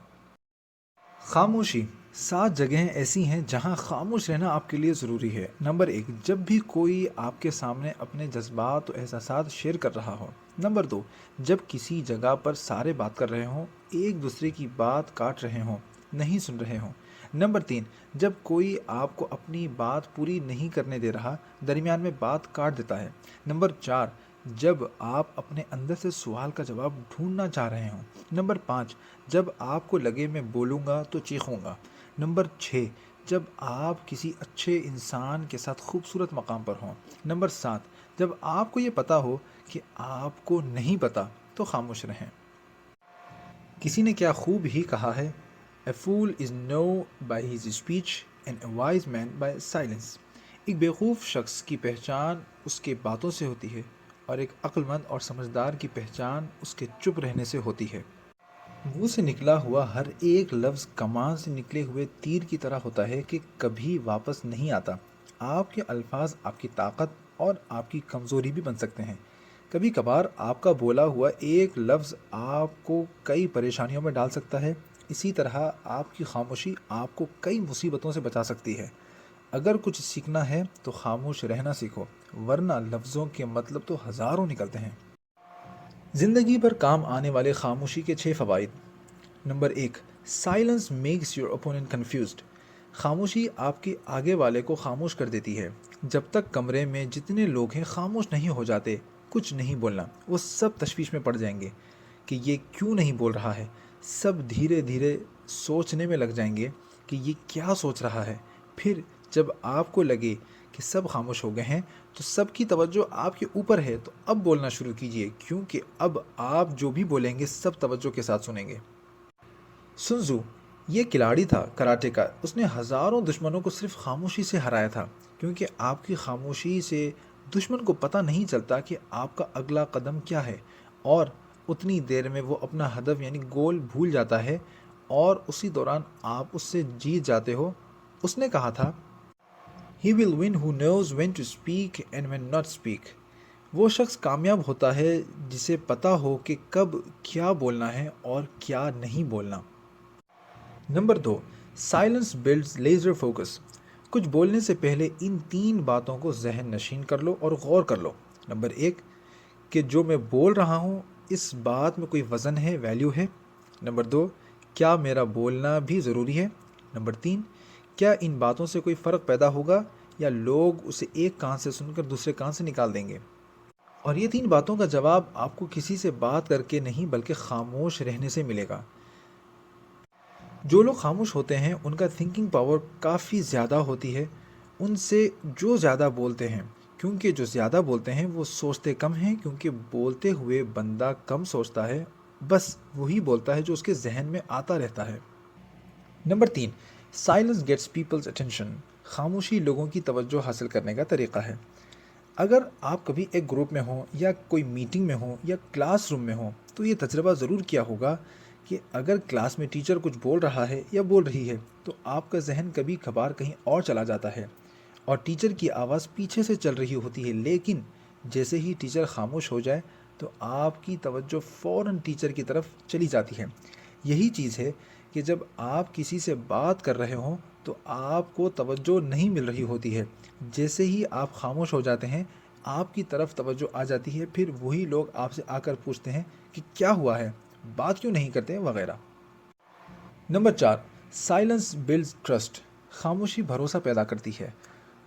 خاموشی۔ 7 جگہیں ایسی ہیں جہاں خاموش رہنا آپ کے لیے ضروری ہے۔ نمبر 1، جب بھی کوئی آپ کے سامنے اپنے جذبات و احساسات شیئر کر رہا ہو۔ نمبر 2، جب کسی جگہ پر سارے بات کر رہے ہوں، ایک دوسرے کی بات کاٹ رہے ہوں، نہیں سن رہے ہوں۔ نمبر 3، جب کوئی آپ کو اپنی بات پوری نہیں کرنے دے رہا، درمیان میں بات کاٹ دیتا ہے۔ نمبر 4، جب آپ اپنے اندر سے سوال کا جواب ڈھونڈنا چاہ رہے ہوں۔ نمبر 5، جب آپ کو لگے میں بولوں گا تو چیخوں گا۔ نمبر 6، جب آپ کسی اچھے انسان کے ساتھ خوبصورت مقام پر ہوں۔ نمبر 7، جب آپ کو یہ پتہ ہو کہ آپ کو نہیں پتہ تو خاموش رہیں۔ کسی نے کیا خوب ہی کہا ہے، "A fool is known by his speech and a wise man by silence." ایک بیوقوف شخص کی پہچان اس کے باتوں سے ہوتی ہے اور ایک عقل مند اور سمجھدار کی پہچان اس کے چپ رہنے سے ہوتی ہے۔ منہ سے نکلا ہوا ہر ایک لفظ کمان سے نکلے ہوئے تیر کی طرح ہوتا ہے کہ کبھی واپس نہیں آتا۔ آپ کے الفاظ آپ کی طاقت اور آپ کی کمزوری بھی بن سکتے ہیں۔ کبھی کبھار آپ کا بولا ہوا ایک لفظ آپ کو کئی پریشانیوں میں ڈال سکتا ہے، اسی طرح آپ کی خاموشی آپ کو کئی مصیبتوں سے بچا سکتی ہے۔ اگر کچھ سیکھنا ہے تو خاموش رہنا سیکھو، ورنہ لفظوں کے مطلب تو ہزاروں نکلتے ہیں۔ زندگی پر کام آنے والے خاموشی کے 6 فوائد۔ Number 1، silence makes your opponent confused. خاموشی آپ کے آگے والے کو خاموش کر دیتی ہے۔ جب تک کمرے میں جتنے لوگ ہیں خاموش نہیں ہو جاتے، کچھ نہیں بولنا، وہ سب تشویش میں پڑ جائیں گے کہ یہ کیوں نہیں بول رہا ہے۔ سب دھیرے دھیرے سوچنے میں لگ جائیں گے کہ یہ کیا سوچ رہا ہے۔ پھر جب آپ کو لگے کہ سب خاموش ہو گئے ہیں تو سب کی توجہ آپ کے اوپر ہے، تو اب بولنا شروع کیجئے، کیونکہ اب آپ جو بھی بولیں گے سب توجہ کے ساتھ سنیں گے۔ سنزو یہ کھلاڑی تھا کراٹے کا، اس نے ہزاروں دشمنوں کو صرف خاموشی سے ہرایا تھا، کیونکہ آپ کی خاموشی سے دشمن کو پتہ نہیں چلتا کہ آپ کا اگلا قدم کیا ہے، اور اتنی دیر میں وہ اپنا ہدف یعنی گول بھول جاتا ہے اور اسی دوران آپ اس سے جیت جاتے ہو۔ اس نے کہا تھا، "He will win who knows when to speak and when not speak." وہ شخص کامیاب ہوتا ہے جسے پتہ ہو کہ کب کیا بولنا ہے اور کیا نہیں بولنا۔ Number 2، silence builds laser focus. کچھ بولنے سے پہلے ان 3 باتوں کو ذہن نشین کر لو اور غور کر لو۔ نمبر 1، کہ جو میں بول رہا ہوں اس بات میں کوئی وزن ہے، ویلیو ہے۔ نمبر 2، کیا میرا بولنا بھی ضروری ہے۔ نمبر 3، کیا ان باتوں سے کوئی فرق پیدا ہوگا یا لوگ اسے ایک کان سے سن کر دوسرے کان سے نکال دیں گے۔ اور یہ 3 باتوں کا جواب آپ کو کسی سے بات کر کے نہیں بلکہ خاموش رہنے سے ملے گا۔ جو لوگ خاموش ہوتے ہیں ان کا تھنکنگ پاور کافی زیادہ ہوتی ہے ان سے جو زیادہ بولتے ہیں، کیونکہ جو زیادہ بولتے ہیں وہ سوچتے کم ہیں، کیونکہ بولتے ہوئے بندہ کم سوچتا ہے، بس وہی بولتا ہے جو اس کے ذہن میں آتا رہتا ہے۔ Number 3، silence gets people's attention, خاموشی لوگوں کی توجہ حاصل کرنے کا طریقہ ہے۔ اگر آپ کبھی ایک گروپ میں ہوں یا کوئی میٹنگ میں ہوں یا کلاس روم میں ہوں تو یہ تجربہ ضرور کیا ہوگا کہ اگر کلاس میں ٹیچر کچھ بول رہا ہے یا بول رہی ہے تو آپ کا ذہن کبھی کبھار کہیں اور چلا جاتا ہے اور ٹیچر کی آواز پیچھے سے چل رہی ہوتی ہے، لیکن جیسے ہی ٹیچر خاموش ہو جائے تو آپ کی توجہ فوراً ٹیچر کی طرف چلی جاتی ہے۔ یہی چیز ہے کہ جب آپ کسی سے بات کر رہے ہوں تو آپ کو توجہ نہیں مل رہی ہوتی ہے، جیسے ہی آپ خاموش ہو جاتے ہیں آپ کی طرف توجہ آ جاتی ہے، پھر وہی لوگ آپ سے آ کر پوچھتے ہیں کہ کیا ہوا ہے، بات کیوں نہیں کرتے وغیرہ۔ نمبر 4، سائلنس بلڈز ٹرسٹ، خاموشی بھروسہ پیدا کرتی ہے۔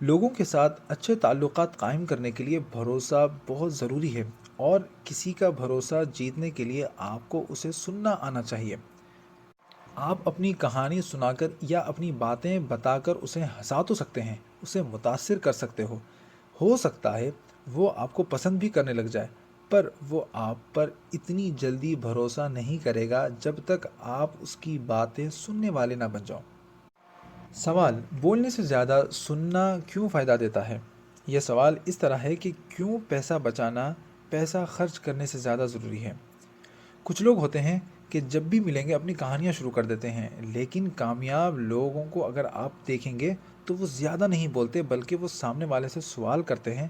لوگوں کے ساتھ اچھے تعلقات قائم کرنے کے لیے بھروسہ بہت ضروری ہے، اور کسی کا بھروسہ جیتنے کے لیے آپ کو اسے سننا آنا چاہیے۔ آپ اپنی کہانی سنا کر یا اپنی باتیں بتا کر اسے ہنسا تو سکتے ہیں، اسے متاثر کر سکتے ہو سکتا ہے وہ آپ کو پسند بھی کرنے لگ جائے، پر وہ آپ پر اتنی جلدی بھروسہ نہیں کرے گا جب تک آپ اس کی باتیں سننے والے نہ بن جاؤ۔ سوال، بولنے سے زیادہ سننا کیوں فائدہ دیتا ہے؟ یہ سوال اس طرح ہے کہ کیوں پیسہ بچانا پیسہ خرچ کرنے سے زیادہ ضروری ہے؟ کچھ لوگ ہوتے ہیں کہ جب بھی ملیں گے اپنی کہانیاں شروع کر دیتے ہیں، لیکن کامیاب لوگوں کو اگر آپ دیکھیں گے تو وہ زیادہ نہیں بولتے بلکہ وہ سامنے والے سے سوال کرتے ہیں،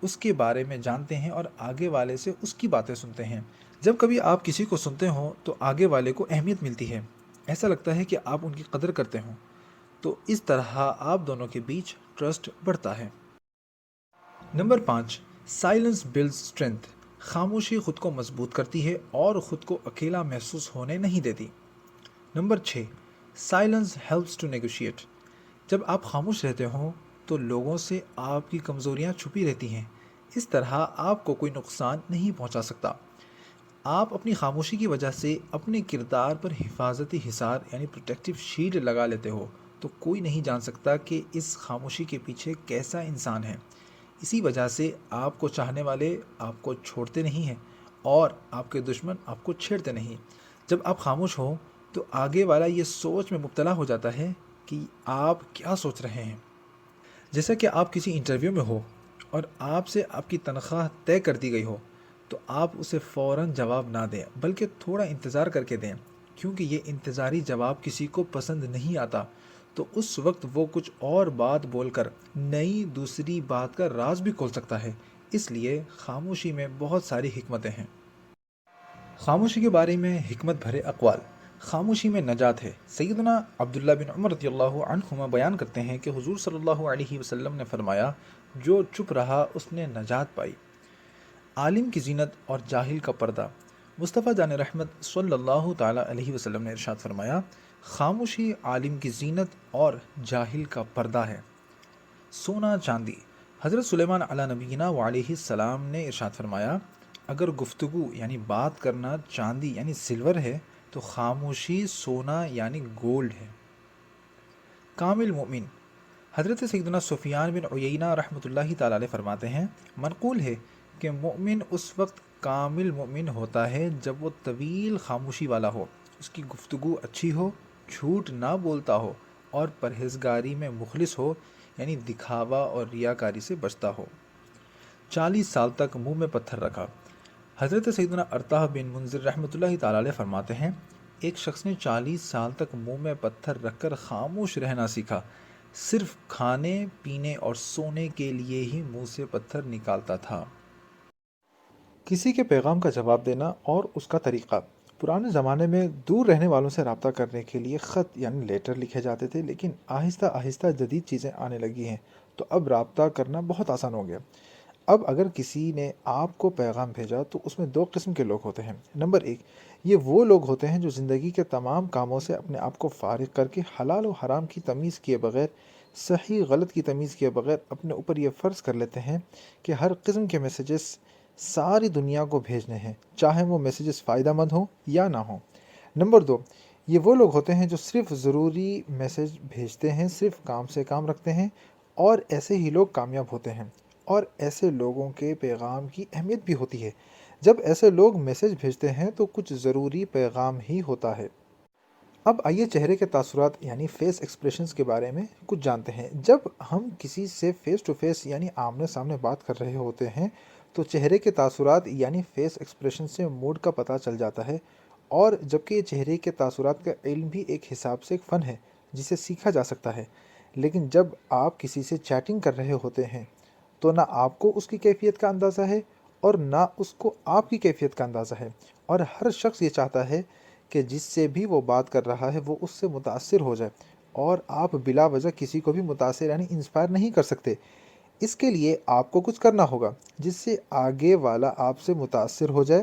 اس کے بارے میں جانتے ہیں اور آگے والے سے اس کی باتیں سنتے ہیں۔ جب کبھی آپ کسی کو سنتے ہوں تو آگے والے کو اہمیت ملتی ہے، ایسا لگتا ہے کہ آپ ان کی قدر کرتے ہوں، تو اس طرح آپ دونوں کے بیچ ٹرسٹ بڑھتا ہے۔ نمبر 5، سائلنس بلڈز اسٹرینتھ، خاموشی خود کو مضبوط کرتی ہے اور خود کو اکیلا محسوس ہونے نہیں دیتی۔ Number 6، silence helps to negotiate, جب آپ خاموش رہتے ہوں تو لوگوں سے آپ کی کمزوریاں چھپی رہتی ہیں، اس طرح آپ کو کوئی نقصان نہیں پہنچا سکتا۔ آپ اپنی خاموشی کی وجہ سے اپنے کردار پر حفاظتی حصار یعنی پروٹیکٹیو شیلڈ لگا لیتے ہو، تو کوئی نہیں جان سکتا کہ اس خاموشی کے پیچھے کیسا انسان ہے۔ اسی وجہ سے آپ کو چاہنے والے آپ کو چھوڑتے نہیں ہیں اور آپ کے دشمن آپ کو چھیڑتے نہیں۔ جب آپ خاموش ہوں تو آگے والا یہ سوچ میں مبتلا ہو جاتا ہے کہ آپ کیا سوچ رہے ہیں۔ جیسا کہ آپ کسی انٹرویو میں ہو اور آپ سے آپ کی تنخواہ طے کر دی گئی ہو تو آپ اسے فوراً جواب نہ دیں بلکہ تھوڑا انتظار کر کے دیں، کیونکہ یہ انتظاری جواب کسی کو پسند نہیں آتا، تو اس وقت وہ کچھ اور بات بول کر نئی دوسری بات کا راز بھی کھول سکتا ہے۔ اس لیے خاموشی میں بہت ساری حکمتیں ہیں۔ خاموشی کے بارے میں حکمت بھرے اقوال، خاموشی میں نجات ہے۔ سیدنا عبداللہ بن عمر رضی اللہ عنہما بیان کرتے ہیں کہ حضور صلی اللہ علیہ وسلم نے فرمایا، جو چپ رہا اس نے نجات پائی۔ عالم کی زینت اور جاہل کا پردہ، مصطفیٰ جان رحمت صلی اللہ تعالیٰ علیہ وسلم نے ارشاد فرمایا، خاموشی عالم کی زینت اور جاہل کا پردہ ہے۔ سونا چاندی، حضرت سلیمان علیہ نبینا وعلیہ السلام نے ارشاد فرمایا، اگر گفتگو یعنی بات کرنا چاندی یعنی سلور ہے تو خاموشی سونا یعنی گولڈ ہے۔ کامل مومن، حضرت سیدنا سفیان بن عیینہ رحمۃ اللہ تعالیٰ علیہ فرماتے ہیں، منقول ہے کہ مومن اس وقت کامل مومن ہوتا ہے جب وہ طویل خاموشی والا ہو، اس کی گفتگو اچھی ہو، جھوٹ نہ بولتا ہو اور پرہیزگاری میں مخلص ہو، یعنی دکھاوا اور ریاکاری سے بچتا ہو۔ 40 سال تک منہ میں پتھر رکھا، حضرت سیدنا ارطح بن منذر رحمۃ اللہ تعالیٰ علیہ فرماتے ہیں، ایک شخص نے 40 سال تک منہ میں پتھر رکھ کر خاموش رہنا سیکھا، صرف کھانے پینے اور سونے کے لیے ہی منہ سے پتھر نکالتا تھا۔ کسی کے پیغام کا جواب دینا اور اس کا طریقہ، پرانے زمانے میں دور رہنے والوں سے رابطہ کرنے کے لیے خط یعنی لیٹر لکھے جاتے تھے، لیکن آہستہ آہستہ جدید چیزیں آنے لگی ہیں تو اب رابطہ کرنا بہت آسان ہو گیا۔ اب اگر کسی نے آپ کو پیغام بھیجا تو اس میں 2 قسم کے لوگ ہوتے ہیں۔ نمبر 1، یہ وہ لوگ ہوتے ہیں جو زندگی کے تمام کاموں سے اپنے آپ کو فارغ کر کے حلال و حرام کی تمیز کیے بغیر، صحیح غلط کی تمیز کیے بغیر اپنے اوپر یہ فرض کر لیتے ہیں کہ ہر قسم کے میسیجز ساری دنیا کو بھیجنے ہیں، چاہے وہ میسیجز فائدہ مند ہوں یا نہ ہوں۔ نمبر 2، یہ وہ لوگ ہوتے ہیں جو صرف ضروری میسج بھیجتے ہیں، صرف کام سے کام رکھتے ہیں، اور ایسے ہی لوگ کامیاب ہوتے ہیں، اور ایسے لوگوں کے پیغام کی اہمیت بھی ہوتی ہے۔ جب ایسے لوگ میسج بھیجتے ہیں تو کچھ ضروری پیغام ہی ہوتا ہے۔ اب آئیے چہرے کے تاثرات یعنی فیس ایکسپریشنز کے بارے میں کچھ جانتے ہیں۔ جب ہم کسی سے فیس ٹو فیس یعنی آمنے سامنے بات کر رہے ہوتے ہیں تو چہرے کے تاثرات یعنی فیس ایکسپریشن سے موڈ کا پتہ چل جاتا ہے، اور جبکہ یہ چہرے کے تاثرات کا علم بھی ایک حساب سے ایک فن ہے جسے سیکھا جا سکتا ہے۔ لیکن جب آپ کسی سے چیٹنگ کر رہے ہوتے ہیں تو نہ آپ کو اس کی کیفیت کا اندازہ ہے اور نہ اس کو آپ کی کیفیت کا اندازہ ہے، اور ہر شخص یہ چاہتا ہے کہ جس سے بھی وہ بات کر رہا ہے وہ اس سے متاثر ہو جائے، اور آپ بلا وجہ کسی کو بھی متاثر یعنی انسپائر نہیں کر سکتے۔ اس کے لیے آپ کو کچھ کرنا ہوگا جس سے آگے والا آپ سے متاثر ہو جائے،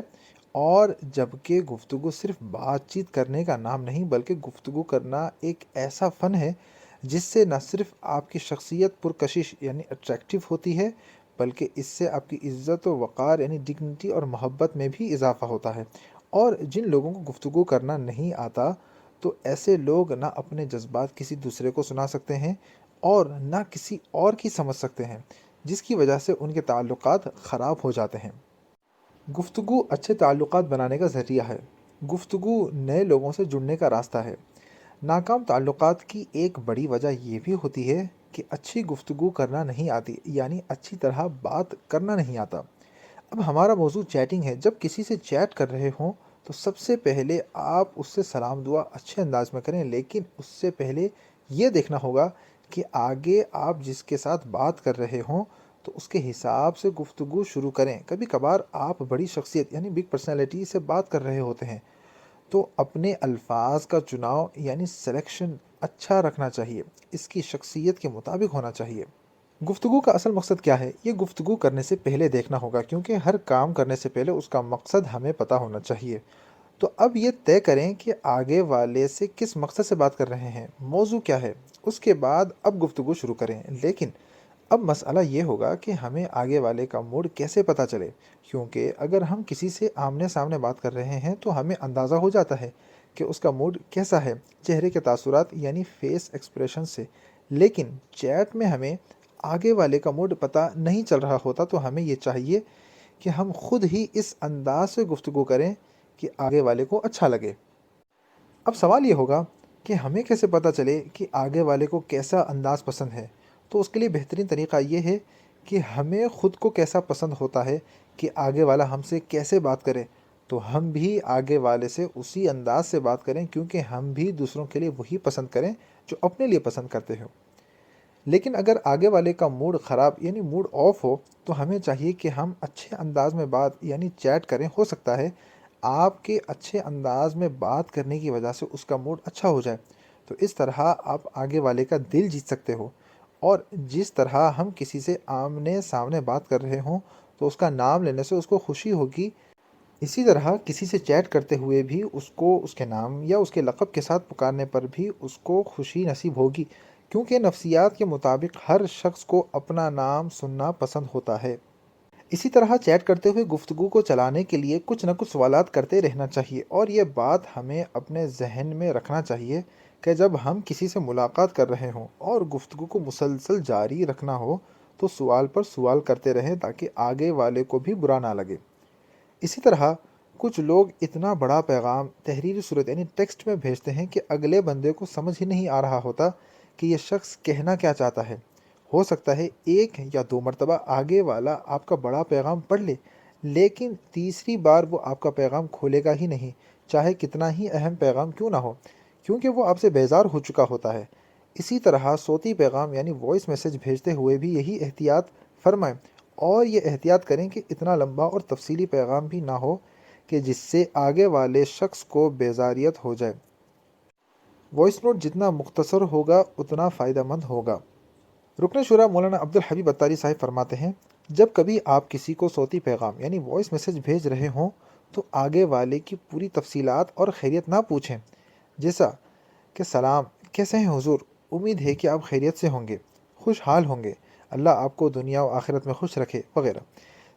اور جبکہ گفتگو صرف بات چیت کرنے کا نام نہیں بلکہ گفتگو کرنا ایک ایسا فن ہے جس سے نہ صرف آپ کی شخصیت پرکشش یعنی اٹریکٹیو ہوتی ہے، بلکہ اس سے آپ کی عزت و وقار یعنی ڈگنیٹی اور محبت میں بھی اضافہ ہوتا ہے۔ اور جن لوگوں کو گفتگو کرنا نہیں آتا تو ایسے لوگ نہ اپنے جذبات کسی دوسرے کو سنا سکتے ہیں اور نہ کسی اور کی سمجھ سکتے ہیں، جس کی وجہ سے ان کے تعلقات خراب ہو جاتے ہیں۔ گفتگو اچھے تعلقات بنانے کا ذریعہ ہے۔ گفتگو نئے لوگوں سے جڑنے کا راستہ ہے۔ ناکام تعلقات کی ایک بڑی وجہ یہ بھی ہوتی ہے کہ اچھی گفتگو کرنا نہیں آتی، یعنی اچھی طرح بات کرنا نہیں آتا۔ اب ہمارا موضوع چیٹنگ ہے۔ جب کسی سے چیٹ کر رہے ہوں تو سب سے پہلے آپ اس سے سلام دعا اچھے انداز میں کریں، لیکن اس سے پہلے یہ دیکھنا ہوگا کہ آگے آپ جس کے ساتھ بات کر رہے ہوں تو اس کے حساب سے گفتگو شروع کریں۔ کبھی کبھار آپ بڑی شخصیت یعنی بگ پرسنالٹی سے بات کر رہے ہوتے ہیں تو اپنے الفاظ کا چناؤ یعنی سلیکشن اچھا رکھنا چاہیے، اس کی شخصیت کے مطابق ہونا چاہیے۔ گفتگو کا اصل مقصد کیا ہے؟ یہ گفتگو کرنے سے پہلے دیکھنا ہوگا، کیونکہ ہر کام کرنے سے پہلے اس کا مقصد ہمیں پتہ ہونا چاہیے۔ تو اب یہ طے کریں کہ آگے والے سے کس مقصد سے بات کر رہے ہیں، موضوع کیا ہے، اس کے بعد اب گفتگو شروع کریں۔ لیکن اب مسئلہ یہ ہوگا کہ ہمیں آگے والے کا موڈ کیسے پتہ چلے، کیونکہ اگر ہم کسی سے آمنے سامنے بات کر رہے ہیں تو ہمیں اندازہ ہو جاتا ہے کہ اس کا موڈ کیسا ہے چہرے کے تاثرات یعنی فیس ایکسپریشن سے۔ لیکن چیٹ میں ہمیں آگے والے کا موڈ پتہ نہیں چل رہا ہوتا، تو ہمیں یہ چاہیے کہ ہم خود ہی اس انداز سے گفتگو کریں کہ آگے والے کو اچھا لگے۔ اب سوال یہ ہوگا کہ ہمیں کیسے پتہ چلے کہ آگے والے کو کیسا انداز پسند ہے؟ تو اس کے لیے بہترین طریقہ یہ ہے کہ ہمیں خود کو کیسا پسند ہوتا ہے کہ آگے والا ہم سے کیسے بات کرے، تو ہم بھی آگے والے سے اسی انداز سے بات کریں، کیونکہ ہم بھی دوسروں کے لیے وہی پسند کریں جو اپنے لیے پسند کرتے ہو۔ لیکن اگر آگے والے کا موڈ خراب یعنی موڈ آف ہو تو ہمیں چاہیے کہ ہم اچھے انداز میں بات یعنی چیٹ کریں۔ ہو سکتا ہے آپ کے اچھے انداز میں بات کرنے کی وجہ سے اس کا موڈ اچھا ہو جائے، تو اس طرح آپ آگے والے کا دل جیت سکتے ہو۔ اور جس طرح ہم کسی سے آمنے سامنے بات کر رہے ہوں تو اس کا نام لینے سے اس کو خوشی ہوگی، اسی طرح کسی سے چیٹ کرتے ہوئے بھی اس کو اس کے نام یا اس کے لقب کے ساتھ پکارنے پر بھی اس کو خوشی نصیب ہوگی، کیونکہ نفسیات کے مطابق ہر شخص کو اپنا نام سننا پسند ہوتا ہے۔ اسی طرح چیٹ کرتے ہوئے گفتگو کو چلانے کے لیے کچھ نہ کچھ سوالات کرتے رہنا چاہیے، اور یہ بات ہمیں اپنے ذہن میں رکھنا چاہیے کہ جب ہم کسی سے ملاقات کر رہے ہوں اور گفتگو کو مسلسل جاری رکھنا ہو تو سوال پر سوال کرتے رہیں تاکہ آگے والے کو بھی برا نہ لگے۔ اسی طرح کچھ لوگ اتنا بڑا پیغام تحریری صورت یعنی ٹیکسٹ میں بھیجتے ہیں کہ اگلے بندے کو سمجھ ہی نہیں آ رہا ہوتا کہ یہ شخص کہنا کیا چاہتا ہے۔ ہو سکتا ہے ایک یا دو مرتبہ آگے والا آپ کا بڑا پیغام پڑھ لے، لیکن تیسری بار وہ آپ کا پیغام کھولے گا ہی نہیں، چاہے کتنا ہی اہم پیغام کیوں نہ ہو، کیونکہ وہ آپ سے بیزار ہو چکا ہوتا ہے۔ اسی طرح صوتی پیغام یعنی وائس میسج بھیجتے ہوئے بھی یہی احتیاط فرمائیں، اور یہ احتیاط کریں کہ اتنا لمبا اور تفصیلی پیغام بھی نہ ہو کہ جس سے آگے والے شخص کو بیزاریت ہو جائے۔ وائس نوٹ جتنا مختصر ہوگا اتنا فائدہ مند ہوگا۔ رکن شورا مولانا عبدالحبیب اتاری صاحب فرماتے ہیں، جب کبھی آپ کسی کو صوتی پیغام یعنی وائس میسج بھیج رہے ہوں تو آگے والے کی پوری تفصیلات اور خیریت نہ پوچھیں، جیسا کہ سلام، کیسے ہیں حضور، امید ہے کہ آپ خیریت سے ہوں گے، خوشحال ہوں گے، اللہ آپ کو دنیا و آخرت میں خوش رکھے وغیرہ۔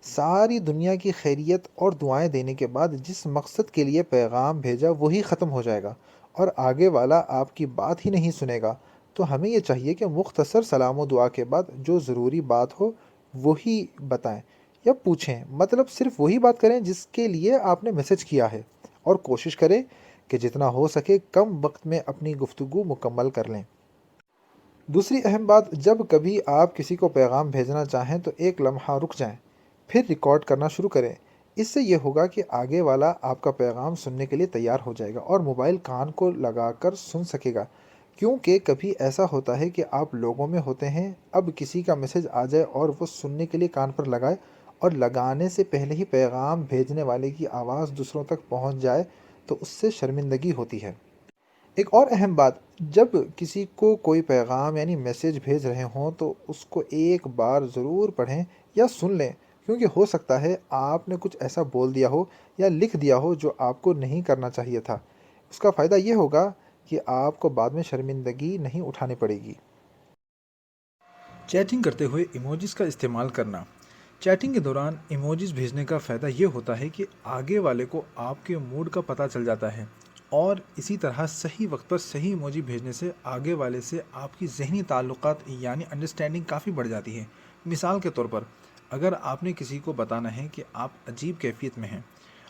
ساری دنیا کی خیریت اور دعائیں دینے کے بعد جس مقصد کے لیے پیغام بھیجا وہی ختم ہو جائے گا، اور آگے والا آپ کی بات ہی نہیں سنے گا تو ہمیں یہ چاہیے کہ مختصر سلام و دعا کے بعد جو ضروری بات ہو وہی بتائیں یا پوچھیں، مطلب صرف وہی بات کریں جس کے لیے آپ نے میسج کیا ہے، اور کوشش کریں کہ جتنا ہو سکے کم وقت میں اپنی گفتگو مکمل کر لیں۔ دوسری اہم بات، جب کبھی آپ کسی کو پیغام بھیجنا چاہیں تو ایک لمحہ رک جائیں، پھر ریکارڈ کرنا شروع کریں۔ اس سے یہ ہوگا کہ آگے والا آپ کا پیغام سننے کے لیے تیار ہو جائے گا اور موبائل کان کو لگا کر سن سکے گا، کیونکہ کبھی ایسا ہوتا ہے کہ آپ لوگوں میں ہوتے ہیں، اب کسی کا میسج آ جائے اور وہ سننے کے لیے کان پر لگائے اور لگانے سے پہلے ہی پیغام بھیجنے والے کی آواز دوسروں تک پہنچ جائے تو اس سے شرمندگی ہوتی ہے۔ ایک اور اہم بات، جب کسی کو کوئی پیغام یعنی میسج بھیج رہے ہوں تو اس کو ایک بار ضرور پڑھیں یا سن لیں، کیونکہ ہو سکتا ہے آپ نے کچھ ایسا بول دیا ہو یا لکھ دیا ہو جو آپ کو نہیں کرنا چاہیے تھا۔ اس کا فائدہ یہ ہوگا کہ آپ کو بعد میں شرمندگی نہیں اٹھانی پڑے گی۔ چیٹنگ کرتے ہوئے ایموجیز کا استعمال کرنا۔ چیٹنگ کے دوران ایموجیز بھیجنے کا فائدہ یہ ہوتا ہے کہ آگے والے کو آپ کے موڈ کا پتہ چل جاتا ہے، اور اسی طرح صحیح وقت پر صحیح ایموجی بھیجنے سے آگے والے سے آپ کی ذہنی تعلقات یعنی انڈرسٹینڈنگ کافی بڑھ جاتی ہے۔ مثال کے طور پر، اگر آپ نے کسی کو بتانا ہے کہ آپ عجیب کیفیت میں ہیں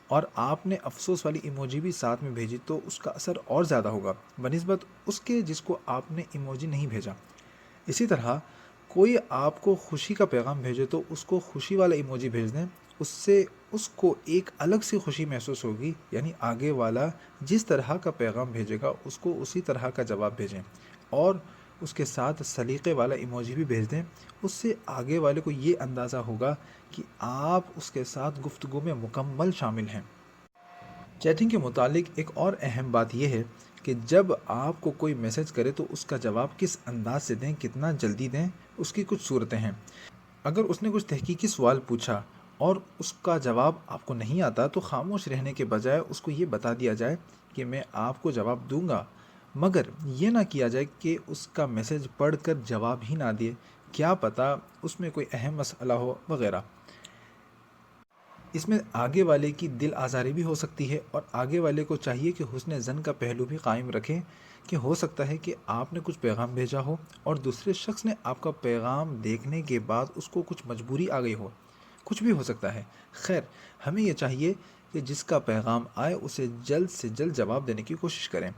اور آپ نے افسوس والی ایموجی بھی ساتھ میں بھیجی تو اس کا اثر اور زیادہ ہوگا بنسبت اس کے جس کو آپ نے ایموجی نہیں بھیجا۔ اسی طرح کوئی آپ کو خوشی کا پیغام بھیجے تو اس کو خوشی والا ایموجی بھیج دیں، اس سے اس کو ایک الگ سی خوشی محسوس ہوگی، یعنی آگے والا جس طرح کا پیغام بھیجے گا اس کو اسی طرح کا جواب بھیجیں، اور اس کے ساتھ سلیقے والا ایموجی بھی بھیج دیں۔ اس سے آگے والے کو یہ اندازہ ہوگا کہ آپ اس کے ساتھ گفتگو میں مکمل شامل ہیں۔ چیٹنگ کے متعلق ایک اور اہم بات یہ ہے کہ جب آپ کو کوئی میسج کرے تو اس کا جواب کس انداز سے دیں، کتنا جلدی دیں۔ اس کی کچھ صورتیں ہیں۔ اگر اس نے کچھ تحقیقی سوال پوچھا اور اس کا جواب آپ کو نہیں آتا تو خاموش رہنے کے بجائے اس کو یہ بتا دیا جائے کہ میں آپ کو جواب دوں گا، مگر یہ نہ کیا جائے کہ اس کا میسج پڑھ کر جواب ہی نہ دے، کیا پتہ اس میں کوئی اہم مسئلہ ہو وغیرہ۔ اس میں آگے والے کی دل آزاری بھی ہو سکتی ہے، اور آگے والے کو چاہیے کہ حسن ظن کا پہلو بھی قائم رکھیں کہ ہو سکتا ہے کہ آپ نے کچھ پیغام بھیجا ہو اور دوسرے شخص نے آپ کا پیغام دیکھنے کے بعد اس کو کچھ مجبوری آ گئی ہو، کچھ بھی ہو سکتا ہے۔ خیر، ہمیں یہ چاہیے کہ جس کا پیغام آئے اسے جلد سے جلد جواب دینے کی کوشش کریں،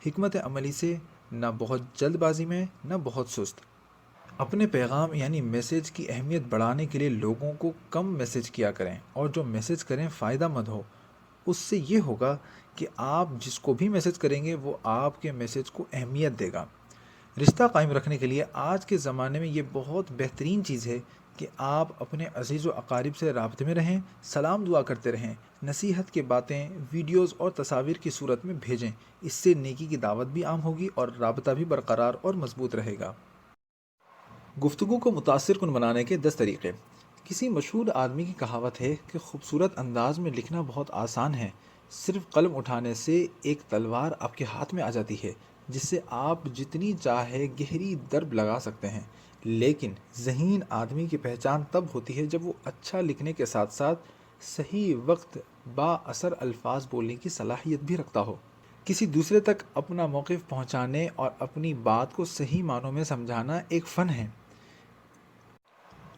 حکمت عملی سے، نہ بہت جلد بازی میں نہ بہت سست۔ اپنے پیغام یعنی میسج کی اہمیت بڑھانے کے لیے لوگوں کو کم میسج کیا کریں، اور جو میسج کریں فائدہ مند ہو۔ اس سے یہ ہوگا کہ آپ جس کو بھی میسج کریں گے وہ آپ کے میسج کو اہمیت دے گا۔ رشتہ قائم رکھنے کے لیے آج کے زمانے میں یہ بہت بہترین چیز ہے کہ آپ اپنے عزیز و اقارب سے رابطے میں رہیں، سلام دعا کرتے رہیں، نصیحت کی باتیں ویڈیوز اور تصاویر کی صورت میں بھیجیں۔ اس سے نیکی کی دعوت بھی عام ہوگی اور رابطہ بھی برقرار اور مضبوط رہے گا۔ گفتگو کو متاثر کن بنانے کے 10 طریقے۔ کسی مشہور آدمی کی کہاوت ہے کہ خوبصورت انداز میں لکھنا بہت آسان ہے، صرف قلم اٹھانے سے ایک تلوار آپ کے ہاتھ میں آ جاتی ہے جس سے آپ جتنی چاہے گہری ضرب لگا سکتے ہیں، لیکن ذہین آدمی کی پہچان تب ہوتی ہے جب وہ اچھا لکھنے کے ساتھ ساتھ صحیح وقت با اثر الفاظ بولنے کی صلاحیت بھی رکھتا ہو۔ کسی دوسرے تک اپنا موقف پہنچانے اور اپنی بات کو صحیح معنوں میں سمجھانا ایک فن ہے،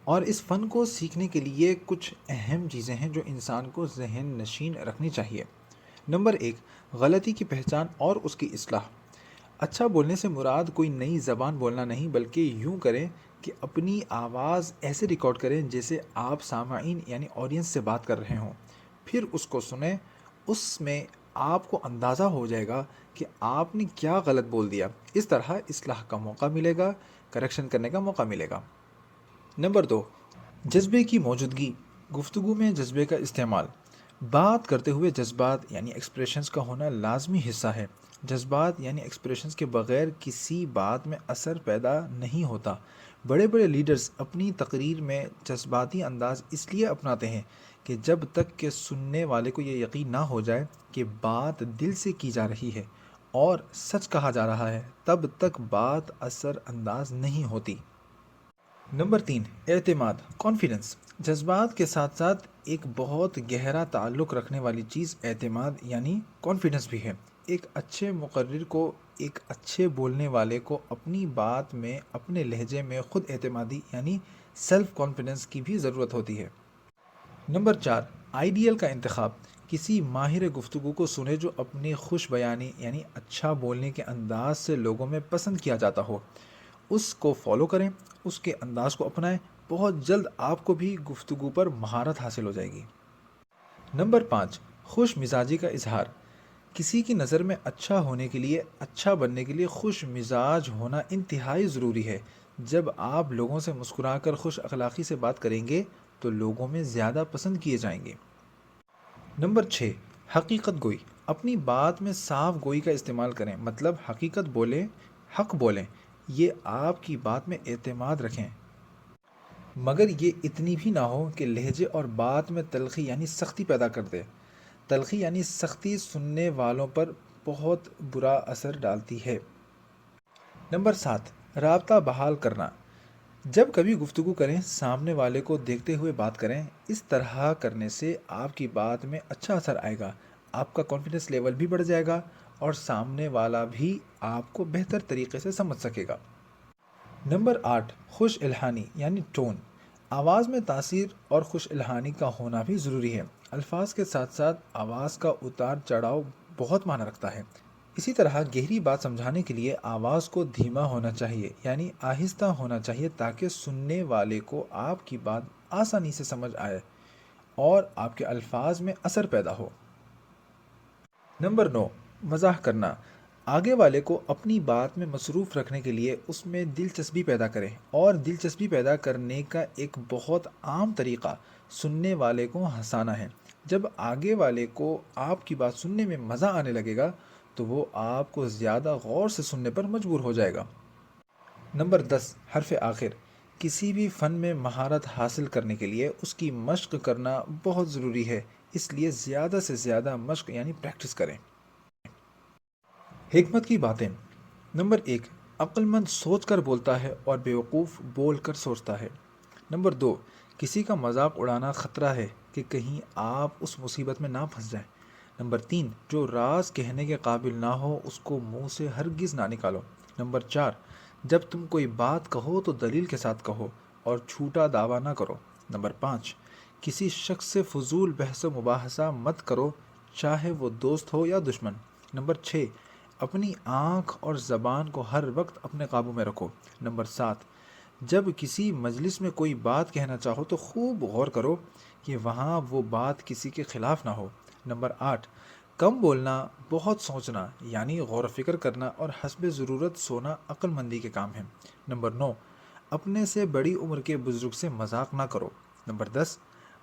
اور اس فن کو سیکھنے کے لیے کچھ اہم چیزیں ہیں جو انسان کو ذہن نشین رکھنی چاہیے۔ نمبر 1، غلطی کی پہچان اور اس کی اصلاح۔ اچھا بولنے سے مراد کوئی نئی زبان بولنا نہیں، بلکہ یوں کریں کہ اپنی آواز ایسے ریکارڈ کریں جیسے آپ سامعین یعنی آڈینس سے بات کر رہے ہوں، پھر اس کو سنیں۔ اس میں آپ کو اندازہ ہو جائے گا کہ آپ نے کیا غلط بول دیا۔ اس طرح اصلاح کا موقع ملے گا، کریکشن کرنے کا موقع ملے گا۔ نمبر 2، جذبے کی موجودگی۔ گفتگو میں جذبے کا استعمال۔ بات کرتے ہوئے جذبات یعنی ایکسپریشنز کا ہونا لازمی حصہ ہے۔ جذبات یعنی ایکسپریشنز کے بغیر کسی بات میں اثر پیدا نہیں ہوتا۔ بڑے بڑے لیڈرز اپنی تقریر میں جذباتی انداز اس لیے اپناتے ہیں کہ جب تک کہ سننے والے کو یہ یقین نہ ہو جائے کہ بات دل سے کی جا رہی ہے اور سچ کہا جا رہا ہے، تب تک بات اثر انداز نہیں ہوتی۔ نمبر 3، اعتماد، کانفیڈنس۔ جذبات کے ساتھ ساتھ ایک بہت گہرا تعلق رکھنے والی چیز اعتماد یعنی کانفیڈنس بھی ہے۔ ایک اچھے مقرر کو ایک اچھے بولنے والے کو اپنی بات میں اپنے لہجے میں خود اعتمادی یعنی سیلف کانفیڈنس کی بھی ضرورت ہوتی ہے۔ نمبر 4، آئیڈیل کا انتخاب۔ کسی ماہر گفتگو کو سنیں جو اپنی خوش بیانی یعنی اچھا بولنے کے انداز سے لوگوں میں پسند کیا جاتا ہو، اس کو فالو کریں، اس کے انداز کو اپنائیں، بہت جلد آپ کو بھی گفتگو پر مہارت حاصل ہو جائے گی۔ نمبر 5، خوش مزاجی کا اظہار۔ کسی کی نظر میں اچھا ہونے کے لیے، اچھا بننے کے لیے خوش مزاج ہونا انتہائی ضروری ہے۔ جب آپ لوگوں سے مسکرا کر خوش اخلاقی سے بات کریں گے تو لوگوں میں زیادہ پسند کیے جائیں گے۔ نمبر 6، حقیقت گوئی۔ اپنی بات میں صاف گوئی کا استعمال کریں، مطلب حقیقت بولیں، حق بولیں۔ یہ آپ کی بات میں اعتماد رکھیں، مگر یہ اتنی بھی نہ ہو کہ لہجے اور بات میں تلخی یعنی سختی پیدا کر دے۔ تلخی یعنی سختی سننے والوں پر بہت برا اثر ڈالتی ہے۔ نمبر 7، رابطہ بحال کرنا۔ جب کبھی گفتگو کریں، سامنے والے کو دیکھتے ہوئے بات کریں۔ اس طرح کرنے سے آپ کی بات میں اچھا اثر آئے گا، آپ کا کانفیڈنس لیول بھی بڑھ جائے گا اور سامنے والا بھی آپ کو بہتر طریقے سے سمجھ سکے گا۔ نمبر 8، خوش الہانی یعنی ٹون۔ آواز میں تاثیر اور خوش الہانی کا ہونا بھی ضروری ہے۔ الفاظ کے ساتھ ساتھ آواز کا اتار چڑھاؤ بہت معنی رکھتا ہے۔ اسی طرح گہری بات سمجھانے کے لیے آواز کو دھیما ہونا چاہیے یعنی آہستہ ہونا چاہیے تاکہ سننے والے کو آپ کی بات آسانی سے سمجھ آئے اور آپ کے الفاظ میں اثر پیدا ہو۔ نمبر 9، مزاح کرنا۔ آگے والے کو اپنی بات میں مصروف رکھنے کے لیے اس میں دلچسپی پیدا کریں، اور دلچسپی پیدا کرنے کا ایک بہت عام طریقہ سننے والے کو ہنسانا ہے۔ جب آگے والے کو آپ کی بات سننے میں مزہ آنے لگے گا تو وہ آپ کو زیادہ غور سے سننے پر مجبور ہو جائے گا۔ نمبر 10، حرف آخر۔ کسی بھی فن میں مہارت حاصل کرنے کے لیے اس کی مشق کرنا بہت ضروری ہے، اس لیے زیادہ سے زیادہ مشق یعنی پریکٹس کریں۔ حکمت کی باتیں۔ نمبر 1، عقل مند سوچ کر بولتا ہے اور بیوقوف بول کر سوچتا ہے۔ نمبر 2، کسی کا مذاق اڑانا خطرہ ہے کہ کہیں آپ اس مصیبت میں نہ پھنس جائیں۔ نمبر 3، جو راز کہنے کے قابل نہ ہو اس کو منہ سے ہرگز نہ نکالو۔ نمبر 4، جب تم کوئی بات کہو تو دلیل کے ساتھ کہو اور جھوٹا دعویٰ نہ کرو۔ نمبر 5، کسی شخص سے فضول بحث و مباحثہ مت کرو، چاہے وہ دوست ہو یا دشمن۔ نمبر 6، اپنی آنکھ اور زبان کو ہر وقت اپنے قابو میں رکھو۔ نمبر 7، جب کسی مجلس میں کوئی بات کہنا چاہو تو خوب غور کرو کہ وہاں وہ بات کسی کے خلاف نہ ہو۔ نمبر 8، کم بولنا، بہت سوچنا یعنی غور و فکر کرنا اور حسب ضرورت سونا عقل مندی کے کام ہیں۔ نمبر 9، اپنے سے بڑی عمر کے بزرگ سے مذاق نہ کرو۔ نمبر 10،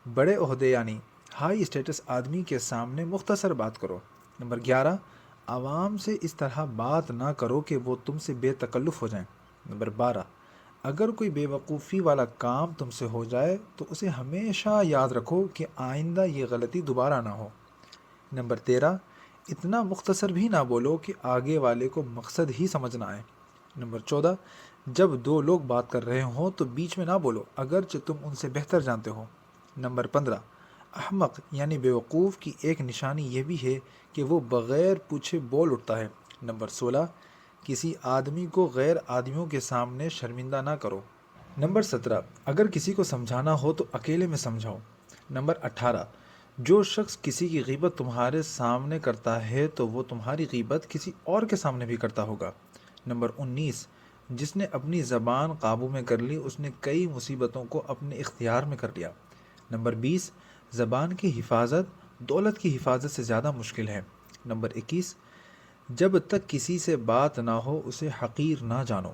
بڑے عہدے یعنی ہائی اسٹیٹس آدمی کے سامنے مختصر بات کرو۔ نمبر 11، عوام سے اس طرح بات نہ کرو کہ وہ تم سے بے تکلف ہو جائیں۔ نمبر 12، اگر کوئی بے وقوفی والا کام تم سے ہو جائے تو اسے ہمیشہ یاد رکھو کہ آئندہ یہ غلطی دوبارہ نہ ہو۔ نمبر 13، اتنا مختصر بھی نہ بولو کہ آگے والے کو مقصد ہی سمجھ نہ آئے۔ نمبر 14، جب دو لوگ بات کر رہے ہوں تو بیچ میں نہ بولو اگرچہ تم ان سے بہتر جانتے ہو۔ نمبر 15، احمق یعنی بیوقوف کی ایک نشانی یہ بھی ہے کہ وہ بغیر پوچھے بول اٹھتا ہے۔ نمبر 16، کسی آدمی کو غیر آدمیوں کے سامنے شرمندہ نہ کرو۔ نمبر 17، اگر کسی کو سمجھانا ہو تو اکیلے میں سمجھاؤ۔ نمبر 18، جو شخص کسی کی غیبت تمہارے سامنے کرتا ہے تو وہ تمہاری غیبت کسی اور کے سامنے بھی کرتا ہوگا۔ نمبر 19، جس نے اپنی زبان قابو میں کر لی اس نے کئی مصیبتوں کو اپنے اختیار میں کر لیا۔ نمبر 20، زبان کی حفاظت دولت کی حفاظت سے زیادہ مشکل ہے۔ نمبر 21، جب تک کسی سے بات نہ ہو اسے حقیر نہ جانو۔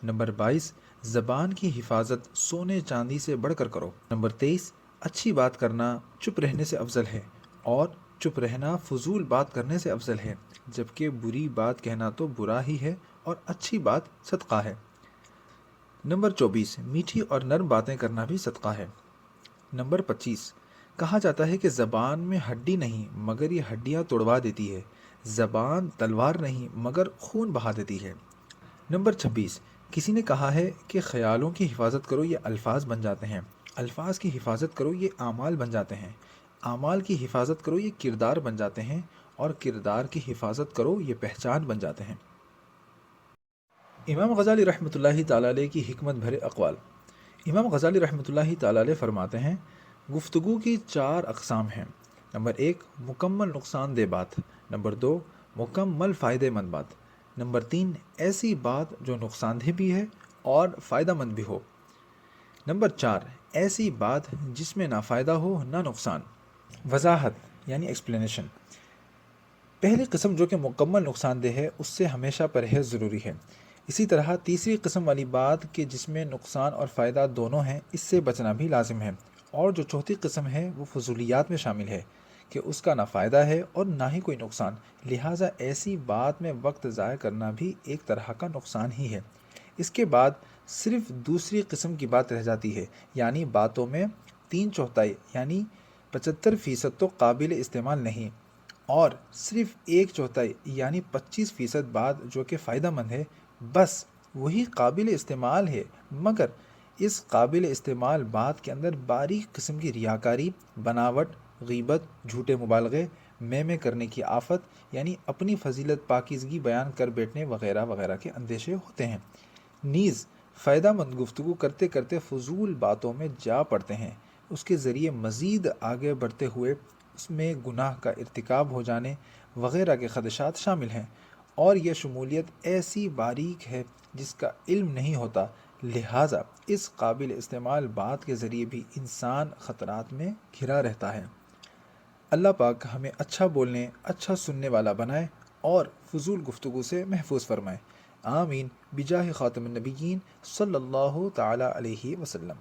نمبر 22، زبان کی حفاظت سونے چاندی سے بڑھ کر کرو۔ نمبر 23، اچھی بات کرنا چپ رہنے سے افضل ہے اور چپ رہنا فضول بات کرنے سے افضل ہے، جبکہ بری بات کہنا تو برا ہی ہے اور اچھی بات صدقہ ہے۔ نمبر 24، میٹھی اور نرم باتیں کرنا بھی صدقہ ہے۔ نمبر 25، کہا جاتا ہے کہ زبان میں ہڈی نہیں مگر یہ ہڈیاں توڑوا دیتی ہے، زبان تلوار نہیں مگر خون بہا دیتی ہے۔ نمبر 26، کسی نے کہا ہے کہ خیالوں کی حفاظت کرو یہ الفاظ بن جاتے ہیں، الفاظ کی حفاظت کرو یہ اعمال بن جاتے ہیں، اعمال کی حفاظت کرو یہ کردار بن جاتے ہیں، اور کردار کی حفاظت کرو، یہ پہچان بن جاتے ہیں۔ امام غزالی رحمۃ اللہ تعالیٰ علیہ کی حکمت بھرے اقوال۔ امام غزالی رحمۃ اللہ تعالیٰ علیہ فرماتے ہیں، گفتگو کی 4 اقسام ہیں۔ نمبر 1 مکمل نقصان دہ بات، نمبر 2 مکمل فائدہ مند بات، نمبر 3 ایسی بات جو نقصان دہ بھی ہے اور فائدہ مند بھی ہو، نمبر 4 ایسی بات جس میں نہ فائدہ ہو نہ نقصان۔ وضاحت یعنی ایکسپلینیشن۔ پہلی قسم جو کہ مکمل نقصان دہ ہے، اس سے ہمیشہ پرہیز ضروری ہے۔ اسی طرح تیسری قسم والی بات کہ جس میں نقصان اور فائدہ دونوں ہیں، اس سے بچنا بھی لازم ہے۔ اور جو چوتھی قسم ہے وہ فضولیات میں شامل ہے کہ اس کا نہ فائدہ ہے اور نہ ہی کوئی نقصان، لہٰذا ایسی بات میں وقت ضائع کرنا بھی ایک طرح کا نقصان ہی ہے۔ اس کے بعد صرف دوسری قسم کی بات رہ جاتی ہے، یعنی باتوں میں 3/4 یعنی 75% تو قابل استعمال نہیں، اور صرف 1/4 یعنی 25% بات جو کہ فائدہ مند ہے، بس وہی قابل استعمال ہے۔ مگر اس قابل استعمال بات کے اندر باریک قسم کی ریاکاری، بناوٹ، غیبت، جھوٹے مبالغے، میں کرنے کی آفت یعنی اپنی فضیلت پاکیزگی بیان کر بیٹھنے وغیرہ وغیرہ کے اندیشے ہوتے ہیں۔ نیز فائدہ مند گفتگو کرتے کرتے فضول باتوں میں جا پڑتے ہیں، اس کے ذریعے مزید آگے بڑھتے ہوئے اس میں گناہ کا ارتکاب ہو جانے وغیرہ کے خدشات شامل ہیں، اور یہ شمولیت ایسی باریک ہے جس کا علم نہیں ہوتا، لہٰذا اس قابل استعمال بات کے ذریعے بھی انسان خطرات میں گھرا رہتا ہے۔ اللہ پاک ہمیں اچھا بولنے، اچھا سننے والا بنائے اور فضول گفتگو سے محفوظ فرمائے۔ آمین بجاہ خاتم النبیین صلی اللہ تعالی علیہ وسلم۔